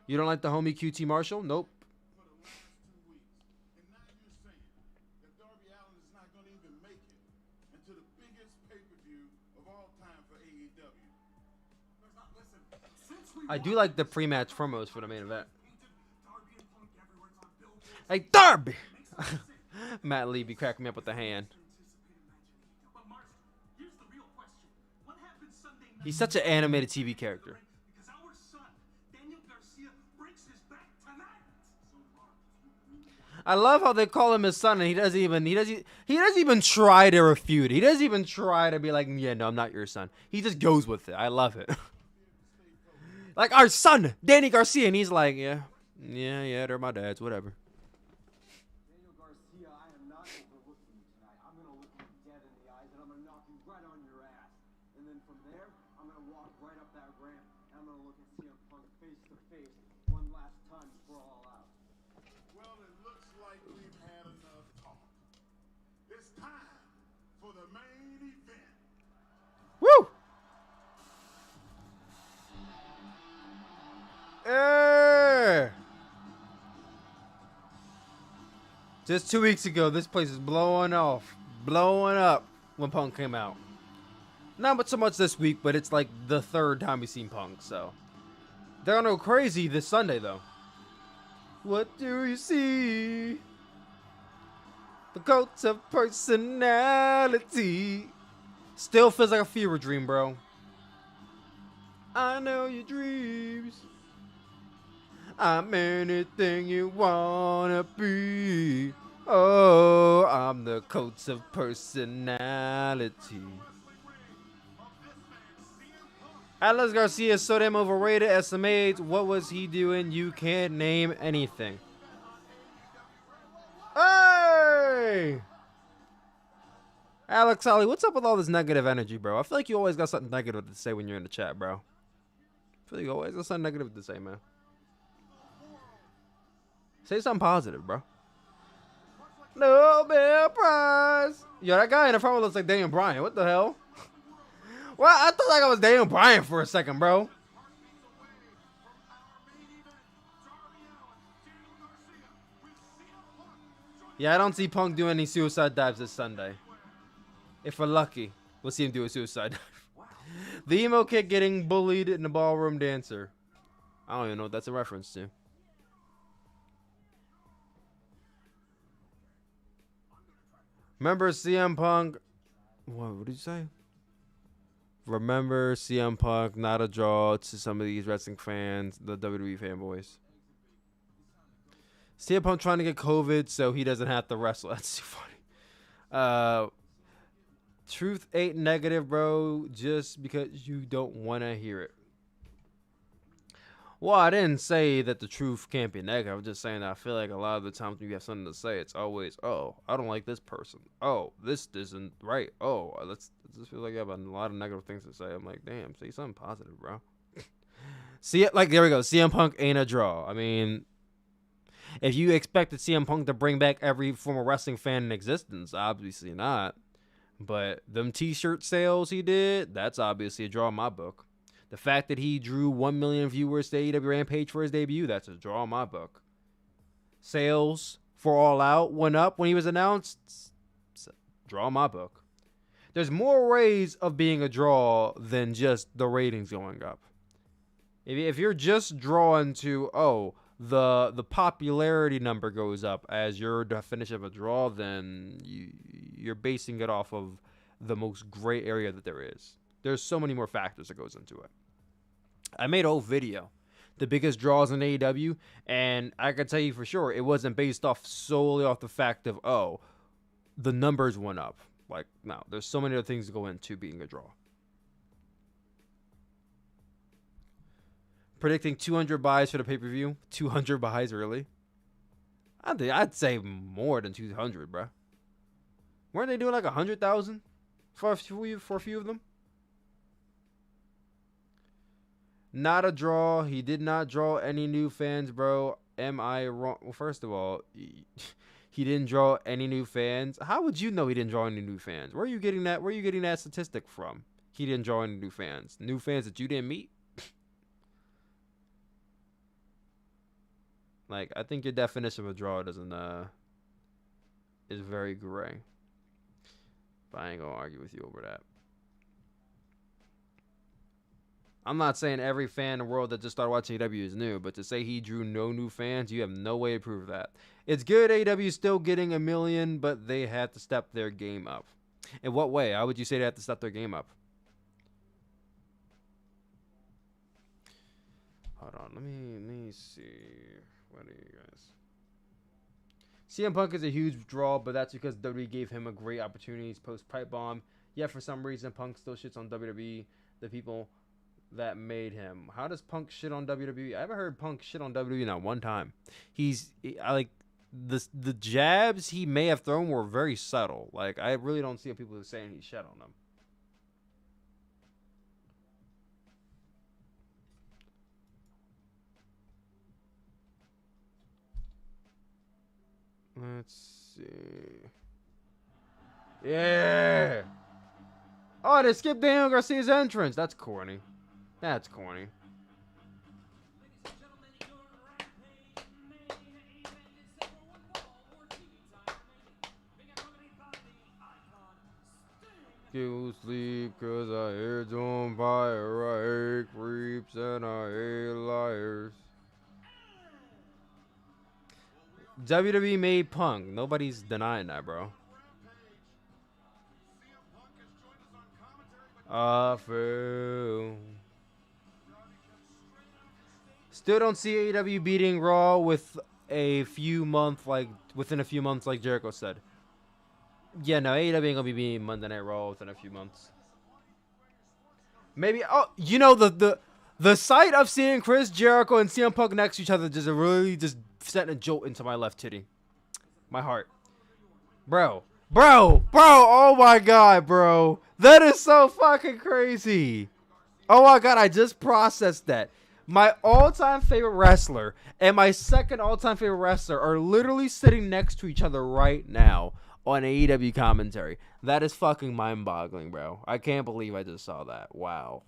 You don't like the homie QT Marshall? Nope. I do like the pre-match promos for the main event. Hey, Darby! Matt Lee be cracking me up with the hand. He's such an animated TV character. I love how they call him his son, and he doesn't even try to refute. He doesn't even try to be like, yeah, no, I'm not your son. He just goes with it. I love it. Like, our son, Danny Garcia, and he's like, yeah, they're my dads, whatever. Daniel Garcia, I am not overlooking you tonight. I'm going to look you dead in the eyes, and I'm going to knock you right on your ass. And then from there, I'm going to walk right up that ramp, and I'm going to look at CM Punk face to face one last time before All Out. Well, it looks like we've had enough talk. It's time for the main event. Woo! Just 2 weeks ago, this place is blowing up when Punk came out. Not so much this week, but it's like the third time we've seen Punk, so. They're gonna go crazy this Sunday, though. What do you see? The cult of personality. Still feels like a fever dream, bro. I know your dreams. I'm anything you wanna be. Oh, I'm the coach of personality. Alex Garcia is so damn overrated. SMH, what was he doing? You can't name anything. Hey! Alex Ollie, what's up with all this negative energy, bro? I feel like you always got something negative to say when you're in the chat, bro. I feel like you always got something negative to say, man. Say something positive, bro. Nobel Prize. Yo, that guy in the front looks like Daniel Bryan. What the hell? Well, I thought like I was Daniel Bryan for a second, bro. Yeah, I don't see Punk doing any suicide dives this Sunday. If we're lucky, we'll see him do a suicide dive. The emo kid getting bullied in the ballroom dancer. I don't even know what that's a reference to. Remember CM Punk? What did you say? Remember CM Punk, not a draw to some of these wrestling fans, the WWE fanboys. CM Punk trying to get COVID so he doesn't have to wrestle. That's too funny. Truth ain't negative, bro, just because you don't want to hear it. Well, I didn't say that the truth can't be negative. I'm just saying that I feel like a lot of the times when you have something to say, it's always, oh, I don't like this person. Oh, this isn't right. Oh, it just feel like you have a lot of negative things to say. I'm like, damn, say something positive, bro. See it? Like, there we go. CM Punk ain't a draw. I mean, if you expected CM Punk to bring back every former wrestling fan in existence, obviously not. But them t-shirt sales he did, that's obviously a draw in my book. The fact that he drew 1 million viewers to AEW Rampage for his debut, that's a draw in my book. Sales for All Out went up when he was announced. Draw in my book. There's more ways of being a draw than just the ratings going up. If you're just drawn to, oh, the popularity number goes up as your definition of a draw, then you're basing it off of the most gray area that there is. There's so many more factors that goes into it. I made a whole video, the biggest draws in AEW, and I can tell you for sure it wasn't based off solely off the fact of, oh, the numbers went up. Like, no, there's so many other things that go into being a draw. Predicting 200 buys for the pay-per-view. 200 buys, really? I'd say more than 200, bro. Weren't they doing like 100,000 for a few of them? Not a draw. He did not draw any new fans, bro. Am I wrong? Well, first of all, he didn't draw any new fans. How would you know he didn't draw any new fans? Where are you getting that? Where are you getting that statistic from? He didn't draw any new fans. New fans that you didn't meet? Like, I think your definition of a draw doesn't is very gray. But I ain't gonna argue with you over that. I'm not saying every fan in the world that just started watching AEW is new, but to say he drew no new fans, you have no way to prove that. It's good AEW is still getting 1 million, but they had to step their game up. In what way? How would you say they have to step their game up? Hold on, let me see. What are you guys? CM Punk is a huge draw, but that's because WWE gave him a great opportunity post Pipe Bomb. Yet for some reason, Punk still shits on WWE. The people that made him. How does Punk shit on WWE? I haven't heard Punk shit on WWE not one time. I like the jabs he may have thrown were very subtle. Like, I really don't see people who are saying he shit on them. Let's see. Yeah. Oh, they skipped Daniel Garcia's entrance. That's corny. That's corny. Go sleep cause I head's on fire. I hate creeps and I hate liars. WWE made Punk. Nobody's denying that, bro. I feel. Still don't see AEW beating Raw within a few months, like Jericho said. Yeah, no, AEW ain't gonna be beating Monday Night Raw within a few months. Maybe, oh, you know, the sight of seeing Kris, Jericho, and CM Punk next to each other just really just sending a jolt into my left titty, my heart, bro, oh my god, bro, that is so fucking crazy. Oh my god, I just processed that. My all-time favorite wrestler and my second all-time favorite wrestler are literally sitting next to each other right now on AEW commentary. That is fucking mind-boggling, bro. I can't believe I just saw that. Wow.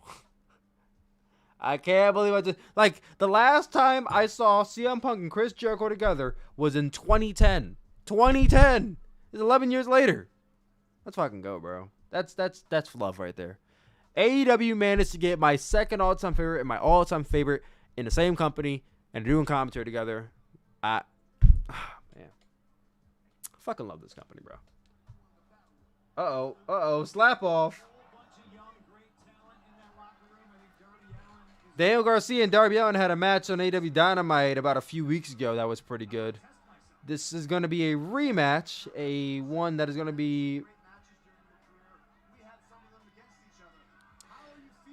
I can't believe I just... Like, the last time I saw CM Punk and Kris Jericho together was in 2010. 2010! It's 11 years later. Let's fucking go, bro. That's love right there. AEW managed to get my second all-time favorite and my all-time favorite in the same company and doing commentary together. Man. Fucking love this company, bro. Uh-oh. Slap off. Daniel Garcia and Darby Allin had a match on AEW Dynamite about a few weeks ago. That was pretty good. This is going to be a rematch. One that is going to be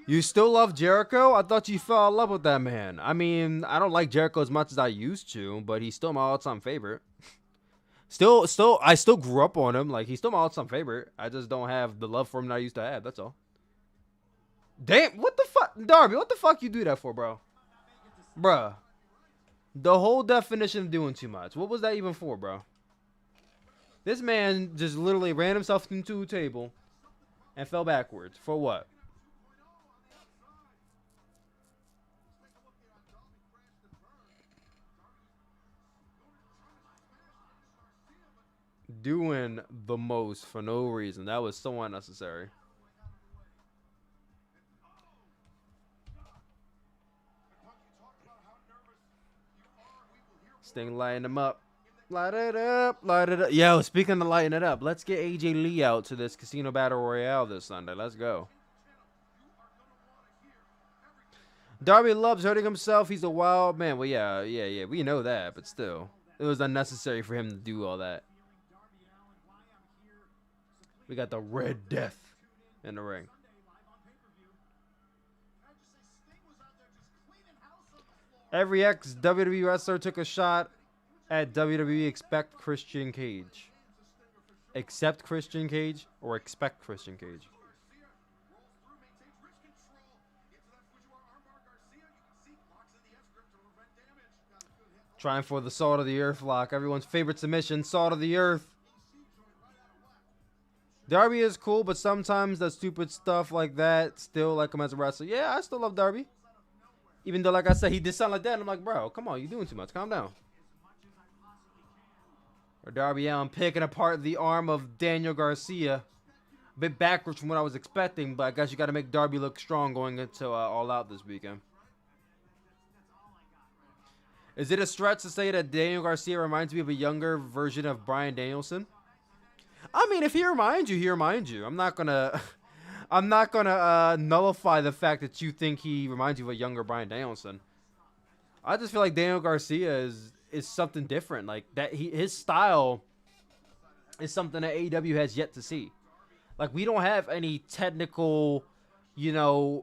You still love Jericho? I thought you fell in love with that man. I mean, I don't like Jericho as much as I used to, but he's still my all-time favorite. I still grew up on him. Like, he's still my all-time favorite. I just don't have the love for him that I used to have. That's all. Damn, what the fuck? Darby, what the fuck you do that for, bro? Bruh. The whole definition of doing too much. What was that even for, bro? This man just literally ran himself into a table and fell backwards. For what? Doing the most for no reason. That was so unnecessary. Sting lighting him up. Light it up. Light it up. Yo, speaking of lighting it up, let's get AJ Lee out to this Casino Battle Royale this Sunday. Let's go. Darby loves hurting himself. He's a wild man. Well, yeah. We know that, but still. It was unnecessary for him to do all that. We got the Red Death in the ring. Every ex-WWE wrestler took a shot at WWE except Christian Cage. Accept Christian Cage or expect Christian Cage? Trying for the Salt of the Earth lock. Everyone's favorite submission, Salt of the Earth. Darby is cool, but sometimes the stupid stuff like that still like him as a wrestler. Yeah, I still love Darby. Even though, like I said, he did sound like that. And I'm like, bro, come on, you're doing too much. Calm down. Or Darby Allin picking apart the arm of Daniel Garcia. A bit backwards from what I was expecting, but I guess you got to make Darby look strong going into All Out this weekend. Is it a stretch to say that Daniel Garcia reminds me of a younger version of Bryan Danielson? I mean, if he reminds you, he reminds you. I'm not gonna nullify the fact that you think he reminds you of a younger Bryan Danielson. I just feel like Daniel Garcia is something different. Like that, his style is something that AEW has yet to see. Like, we don't have any technical,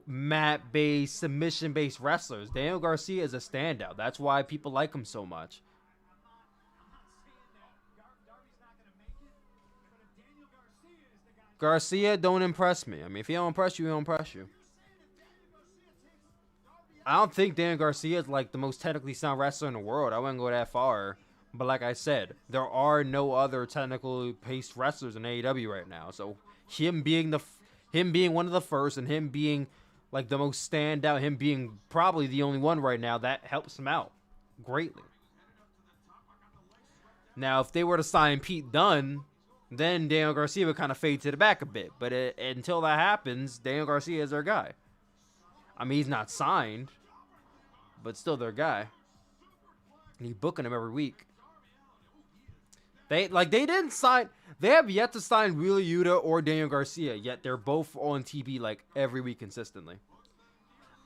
mat-based, submission-based wrestlers. Daniel Garcia is a standout. That's why people like him so much. Garcia don't impress me. I mean, if he don't impress you, he don't impress you. I don't think Daniel Garcia is like the most technically sound wrestler in the world. I wouldn't go that far. But like I said, there are no other technically paced wrestlers in AEW right now. So him being one of the first and him being like the most standout, him being probably the only one right now, that helps him out greatly. Now, if they were to sign Pete Dunne, then Daniel Garcia would kind of fade to the back a bit. But until that happens, Daniel Garcia is their guy. I mean, he's not signed, but still their guy. And he's booking him every week. They didn't sign. They have yet to sign Wheeler Yuta or Daniel Garcia, yet they're both on TV like every week consistently.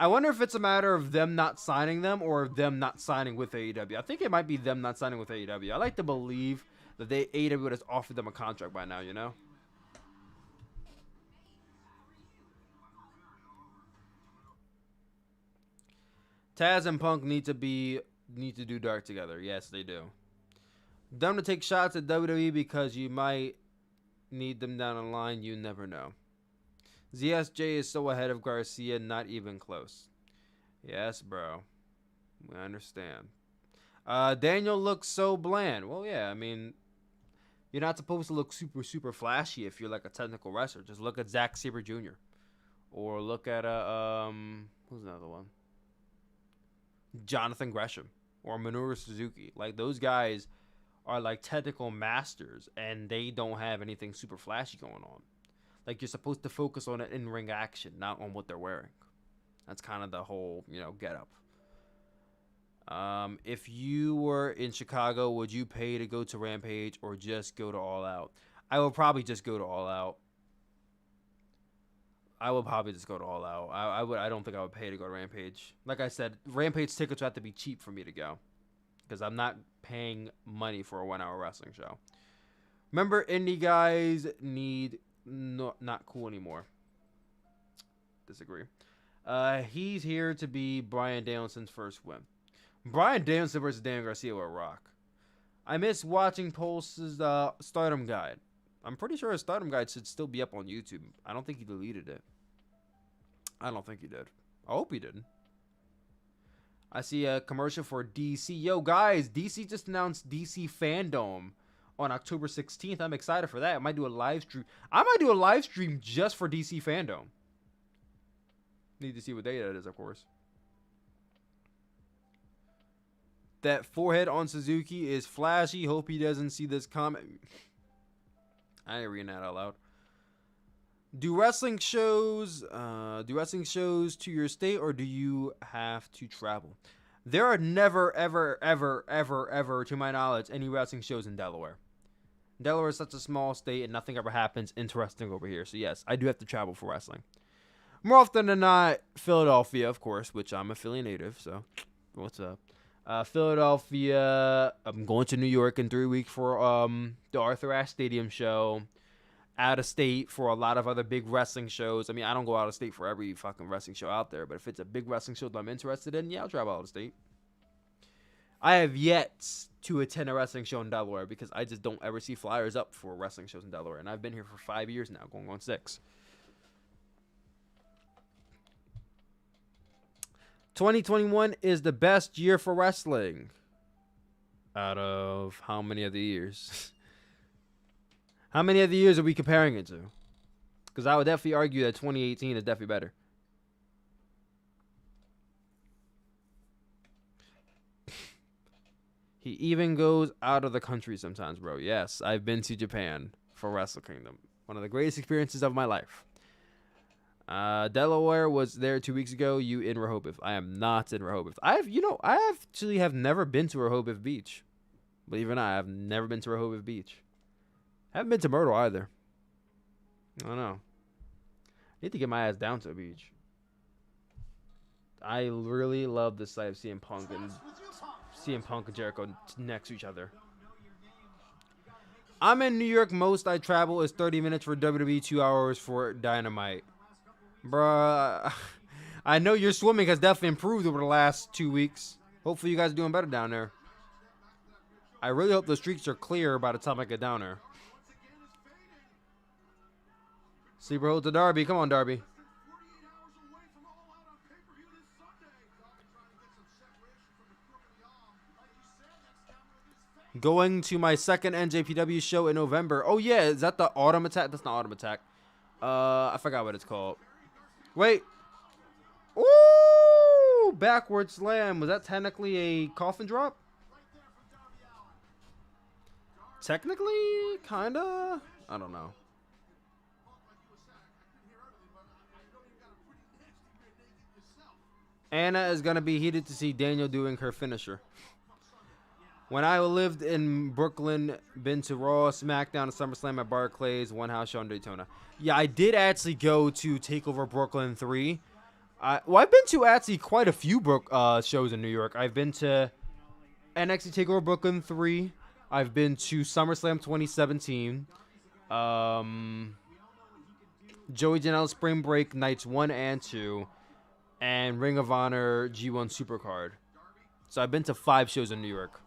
I wonder if it's a matter of them not signing them or them not signing with AEW. I think it might be them not signing with AEW. I like to believe that AEW would have offered them a contract by now, Taz and Punk need to do dark together. Yes, they do. Them to take shots at WWE because you might need them down the line. You never know. ZSJ is so ahead of Garcia, not even close. Yes, bro. We understand. Daniel looks so bland. Well, yeah, I mean, you're not supposed to look super, super flashy if you're like a technical wrestler. Just look at Zack Sabre Jr. Or look at, who's another one? Jonathan Gresham or Minoru Suzuki. Like, those guys are like technical masters and they don't have anything super flashy going on. Like, you're supposed to focus on it in-ring action, not on what they're wearing. That's kind of the whole, get up. If you were in Chicago, would you pay to go to Rampage or just go to All Out? I would probably just go to All Out. I don't think I would pay to go to Rampage. Like I said, Rampage tickets would have to be cheap for me to go, because I'm not paying money for a 1-hour wrestling show. Remember, indie guys not cool anymore. Disagree. He's here to be Bryan Danielson's first win. Bryan Danielson versus Dan Garcia will rock. I miss watching Pulse's Stardom Guide. I'm pretty sure his Stardom Guide should still be up on YouTube. I don't think he deleted it. I don't think he did. I hope he didn't. I see a commercial for DC. Yo, guys, DC just announced DC Fandom on October 16th. I'm excited for that. I might do a live stream. I might do a live stream just for DC Fandom. Need to see what day that is, of course. That forehead on Suzuki is flashy. Hope he doesn't see this comment. I ain't reading that out loud. Do wrestling shows to your state, or do you have to travel? There are never, ever, ever, ever, ever, to my knowledge, any wrestling shows in Delaware. Delaware is such a small state, and nothing ever happens interesting over here. So yes, I do have to travel for wrestling. More often than not, Philadelphia, of course, which I'm a Philly native. So, what's up? Philadelphia. I'm going to New York in 3 weeks for the Arthur Ashe Stadium show. Out of state for a lot of other big wrestling shows. I mean, I don't go out of state for every fucking wrestling show out there, but if it's a big wrestling show that I'm interested in, yeah, I'll travel out of state. I have yet to attend a wrestling show in Delaware because I just don't ever see flyers up for wrestling shows in Delaware, and I've been here for 5 years now, going on 6. 2021 is the best year for wrestling. Out of how many of the years? How many of the years are we comparing it to? Because I would definitely argue that 2018 is definitely better. He even goes out of the country sometimes, bro. Yes, I've been to Japan for Wrestle Kingdom. One of the greatest experiences of my life. Delaware was there 2 weeks ago. You in Rehoboth? I am not in Rehoboth. I actually have never been to Rehoboth Beach. Believe it or not, I've never been to Rehoboth Beach. Haven't been to Myrtle either. I don't know. Need to get my ass down to a beach. I really love the sight of CM Punk and Jericho next to each other. I'm in New York. Most I travel is 30 minutes for WWE, 2 hours for Dynamite. Bruh, I know your swimming has definitely improved over the last 2 weeks. Hopefully you guys are doing better down there. I really hope the streets are clear by the time I get down there. Sleeper hold to Darby. Come on, Darby. Going to my second NJPW show in November. Oh, yeah. Is that the Autumn Attack? That's not Autumn Attack. I forgot what it's called. Wait. Ooh! Backward slam. Was that technically a coffin drop? Technically? Kinda? I don't know. Anna is going to be heated to see Daniel doing her finisher. When I lived in Brooklyn, been to Raw, SmackDown, and SummerSlam at Barclays, one house show in Daytona. Yeah, I did actually go to TakeOver Brooklyn 3. I've been to actually quite a few shows in New York. I've been to NXT TakeOver Brooklyn 3. I've been to SummerSlam 2017. Joey Janela Spring Break Nights 1 and 2. And Ring of Honor G1 Supercard. So I've been to 5 shows in New York.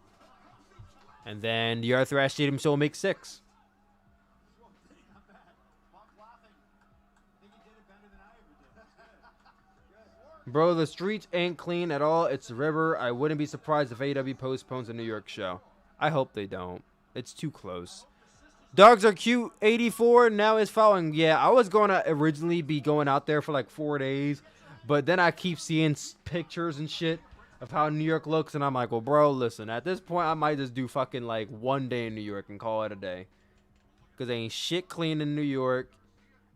And then the Arthur Ashe Stadium show will make 6. Bro, the streets ain't clean at all. It's a river. I wouldn't be surprised if AEW postpones a New York show. I hope they don't. It's too close. Dogs are cute. 84 now is following. Yeah, I was going to originally be going out there for like 4 days. But then I keep seeing pictures and shit of how New York looks. And I'm like, well, bro, listen. At this point, I might just do fucking like 1 day in New York and call it a day. Because ain't shit clean in New York.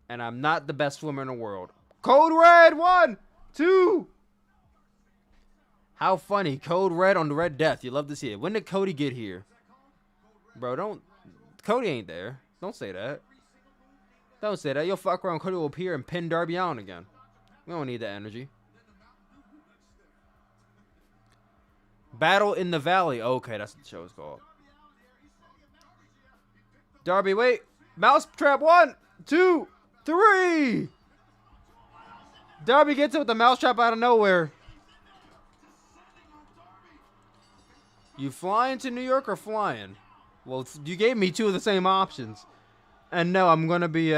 And I'm not the best swimmer in the world. Code Red, 1, 2. How funny. Code Red on the Red Death. You love to see it. When did Cody get here? Bro, don't. Cody ain't there. Don't say that. Don't say that. You'll fuck around. Cody will appear and pin Darby on again. We don't need that energy. Battle in the Valley. Okay, that's what the show is called. Darby, wait. Mousetrap 1, 2, 3. Darby gets it with the mousetrap out of nowhere. You flying to New York or flying? Well, you gave me two of the same options. And no, I'm going to be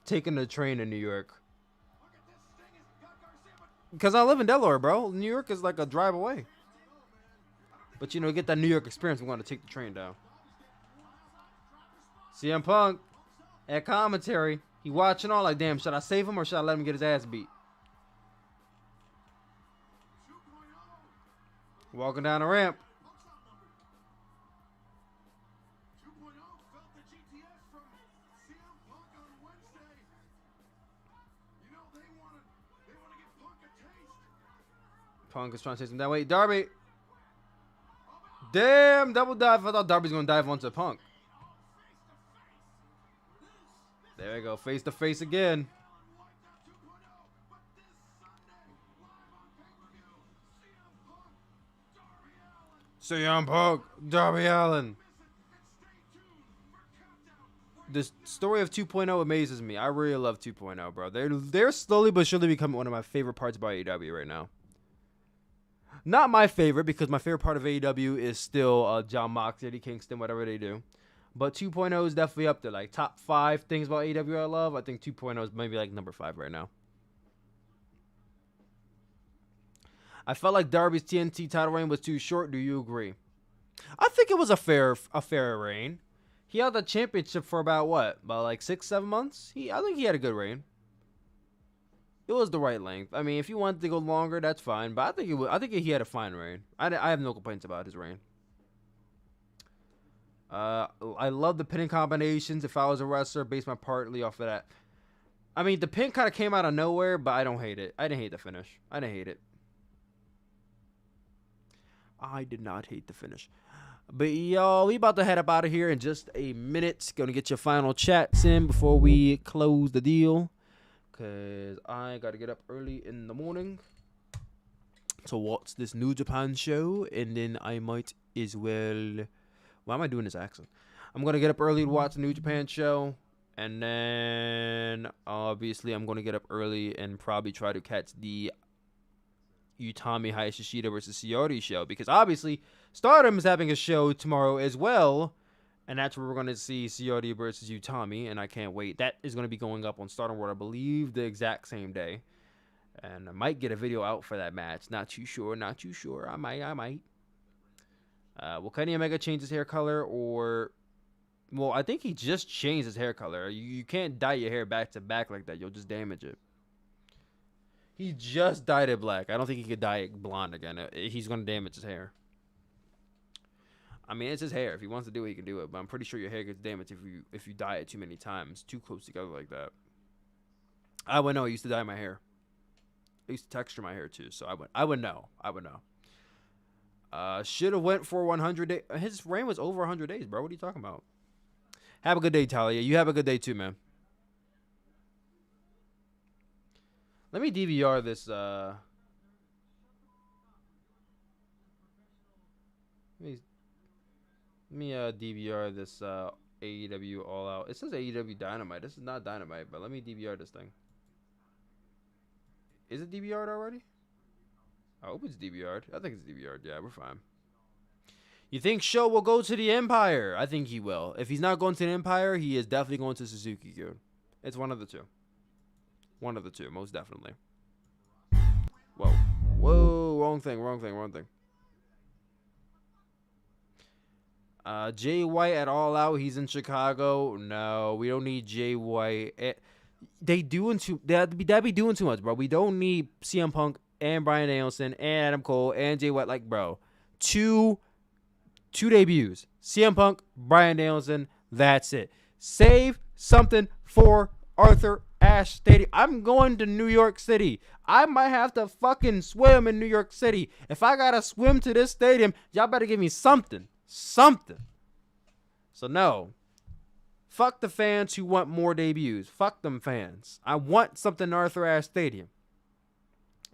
taking the train to New York. Because I live in Delaware, bro. New York is like a drive away. But, you know, get that New York experience, we want to take the train down. CM Punk at commentary. He watching all like, damn, should I save him or should I let him get his ass beat? Walking down the ramp. Punk is trying to say something that way. Darby. Damn, double dive. I thought Darby's going to dive onto Punk. There we go. Face to face again. CM Punk, Darby Allin. The story of 2.0 amazes me. I really love 2.0, bro. They're slowly but surely becoming one of my favorite parts about AEW right now. Not my favorite, because my favorite part of AEW is still John Moxley, Eddie Kingston, whatever they do. But 2.0 is definitely up there. Like, top 5 things about AEW I love. I think 2.0 is maybe like number 5 right now. I felt like Darby's TNT title reign was too short. Do you agree? I think it was a fair reign. He held the championship for about what? About like 6-7 months? I think he had a good reign. It was the right length. I mean, if you wanted to go longer, that's fine. But I think he had a fine reign. I have no complaints about his reign. I love the pinning combinations. If I was a wrestler, based my partly off of that. I mean, the pin kind of came out of nowhere, but I don't hate it. I didn't hate the finish. I didn't hate it. I did not hate the finish. But y'all, we about to head up out of here in just a minute. Gonna get your final chats in before we close the deal. Because I got to get up early in the morning to watch this New Japan show. And then I might as well... Why am I doing this accent? I'm going to get up early to watch the New Japan show. And then, obviously, I'm going to get up early and probably try to catch the Utami Hayashishida versus Shiori show. Because, obviously, Stardom is having a show tomorrow as well. And that's where we're going to see Shiori versus Utami. And I can't wait. That is going to be going up on Stardom World, I believe, the exact same day. And I might get a video out for that match. Not too sure. I might. Will Kenny Omega change his hair color? Or... Well, I think he just changed his hair color. You can't dye your hair back to back like that. You'll just damage it. He just dyed it black. I don't think he could dye it blonde again. He's going to damage his hair. I mean, it's his hair. If he wants to do it, he can do it. But I'm pretty sure your hair gets damaged if you dye it too many times, too close together like that. I would know. I used to dye my hair. I used to texture my hair too, so I would know. Should have went for 100 days. His reign was over 100 days, bro. What are you talking about? Have a good day, Talia. You have a good day too, man. Let me DVR this. Let me DVR this AEW All Out. It says AEW Dynamite. This is not Dynamite, but let me DVR this thing. Is it DVR'd already? I hope it's DVR'd. I think it's DVR'd. Yeah, we're fine. You think Sho will go to the Empire? I think he will. If he's not going to the Empire, he is definitely going to Suzuki-gun. It's one of the two. One of the two, most definitely. Whoa, wrong thing. Jay White at All Out. He's in Chicago. No, we don't need Jay White. That'd be doing too much, bro. We don't need CM Punk and Bryan Danielson and Adam Cole and Jay White. Like, bro, two debuts. CM Punk, Bryan Danielson. That's it. Save something for Arthur Ashe Stadium. I'm going to New York City. I might have to fucking swim in New York City. If I gotta swim to this stadium, y'all better give me something. So no. Fuck the fans who want more debuts. Fuck them fans. I want something in Arthur Ashe Stadium.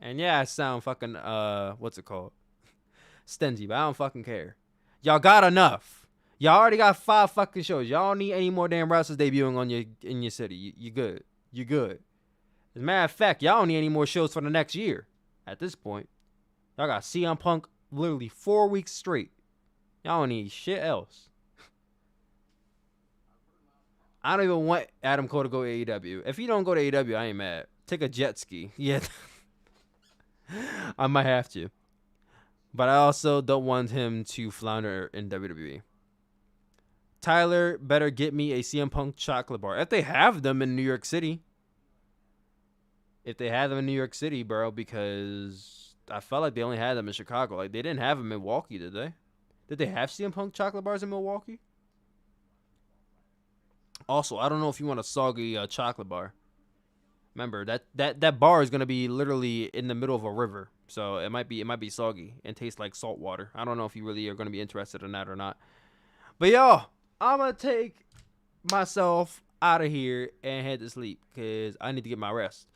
And yeah, I sound fucking, what's it called? Stingy, but I don't fucking care. Y'all got enough. Y'all already got 5 fucking shows. Y'all don't need any more damn wrestlers debuting in your city. You good. As a matter of fact, y'all don't need any more shows for the next year. At this point, y'all got CM Punk literally 4 weeks straight. Y'all don't need shit else. I don't even want Adam Cole to go to AEW. If he don't go to AEW, I ain't mad. Take a jet ski. Yeah. I might have to. But I also don't want him to flounder in WWE. Tyler better get me a CM Punk chocolate bar. If they have them in New York City. If they have them in New York City, bro, because I felt like they only had them in Chicago. Like, they didn't have them in Milwaukee, did they? Did they have CM Punk chocolate bars in Milwaukee? Also, I don't know if you want a soggy chocolate bar. Remember, that bar is going to be literally in the middle of a river. So it might be soggy and taste like salt water. I don't know if you really are going to be interested in that or not. But y'all, I'm going to take myself out of here and head to sleep because I need to get my rest.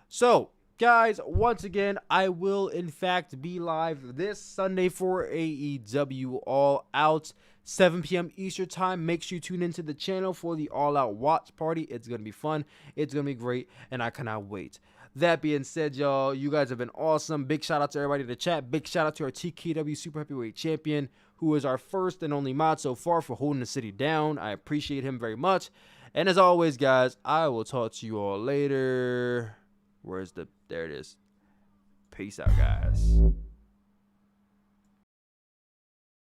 So, guys, once again, I will in fact be live this Sunday for AEW All Out, 7 p.m. Eastern Time. Make sure you tune into the channel for the All Out watch party. It's going to be fun. It's going to be great, and I cannot wait. That being said, y'all, you guys have been awesome. Big shout out to everybody in the chat. Big shout out to our TKW Super Heavyweight Champion, who is our first and only mod so far for holding the city down. I appreciate him very much. And as always, guys, I will talk to you all later. There it is. Peace out, guys.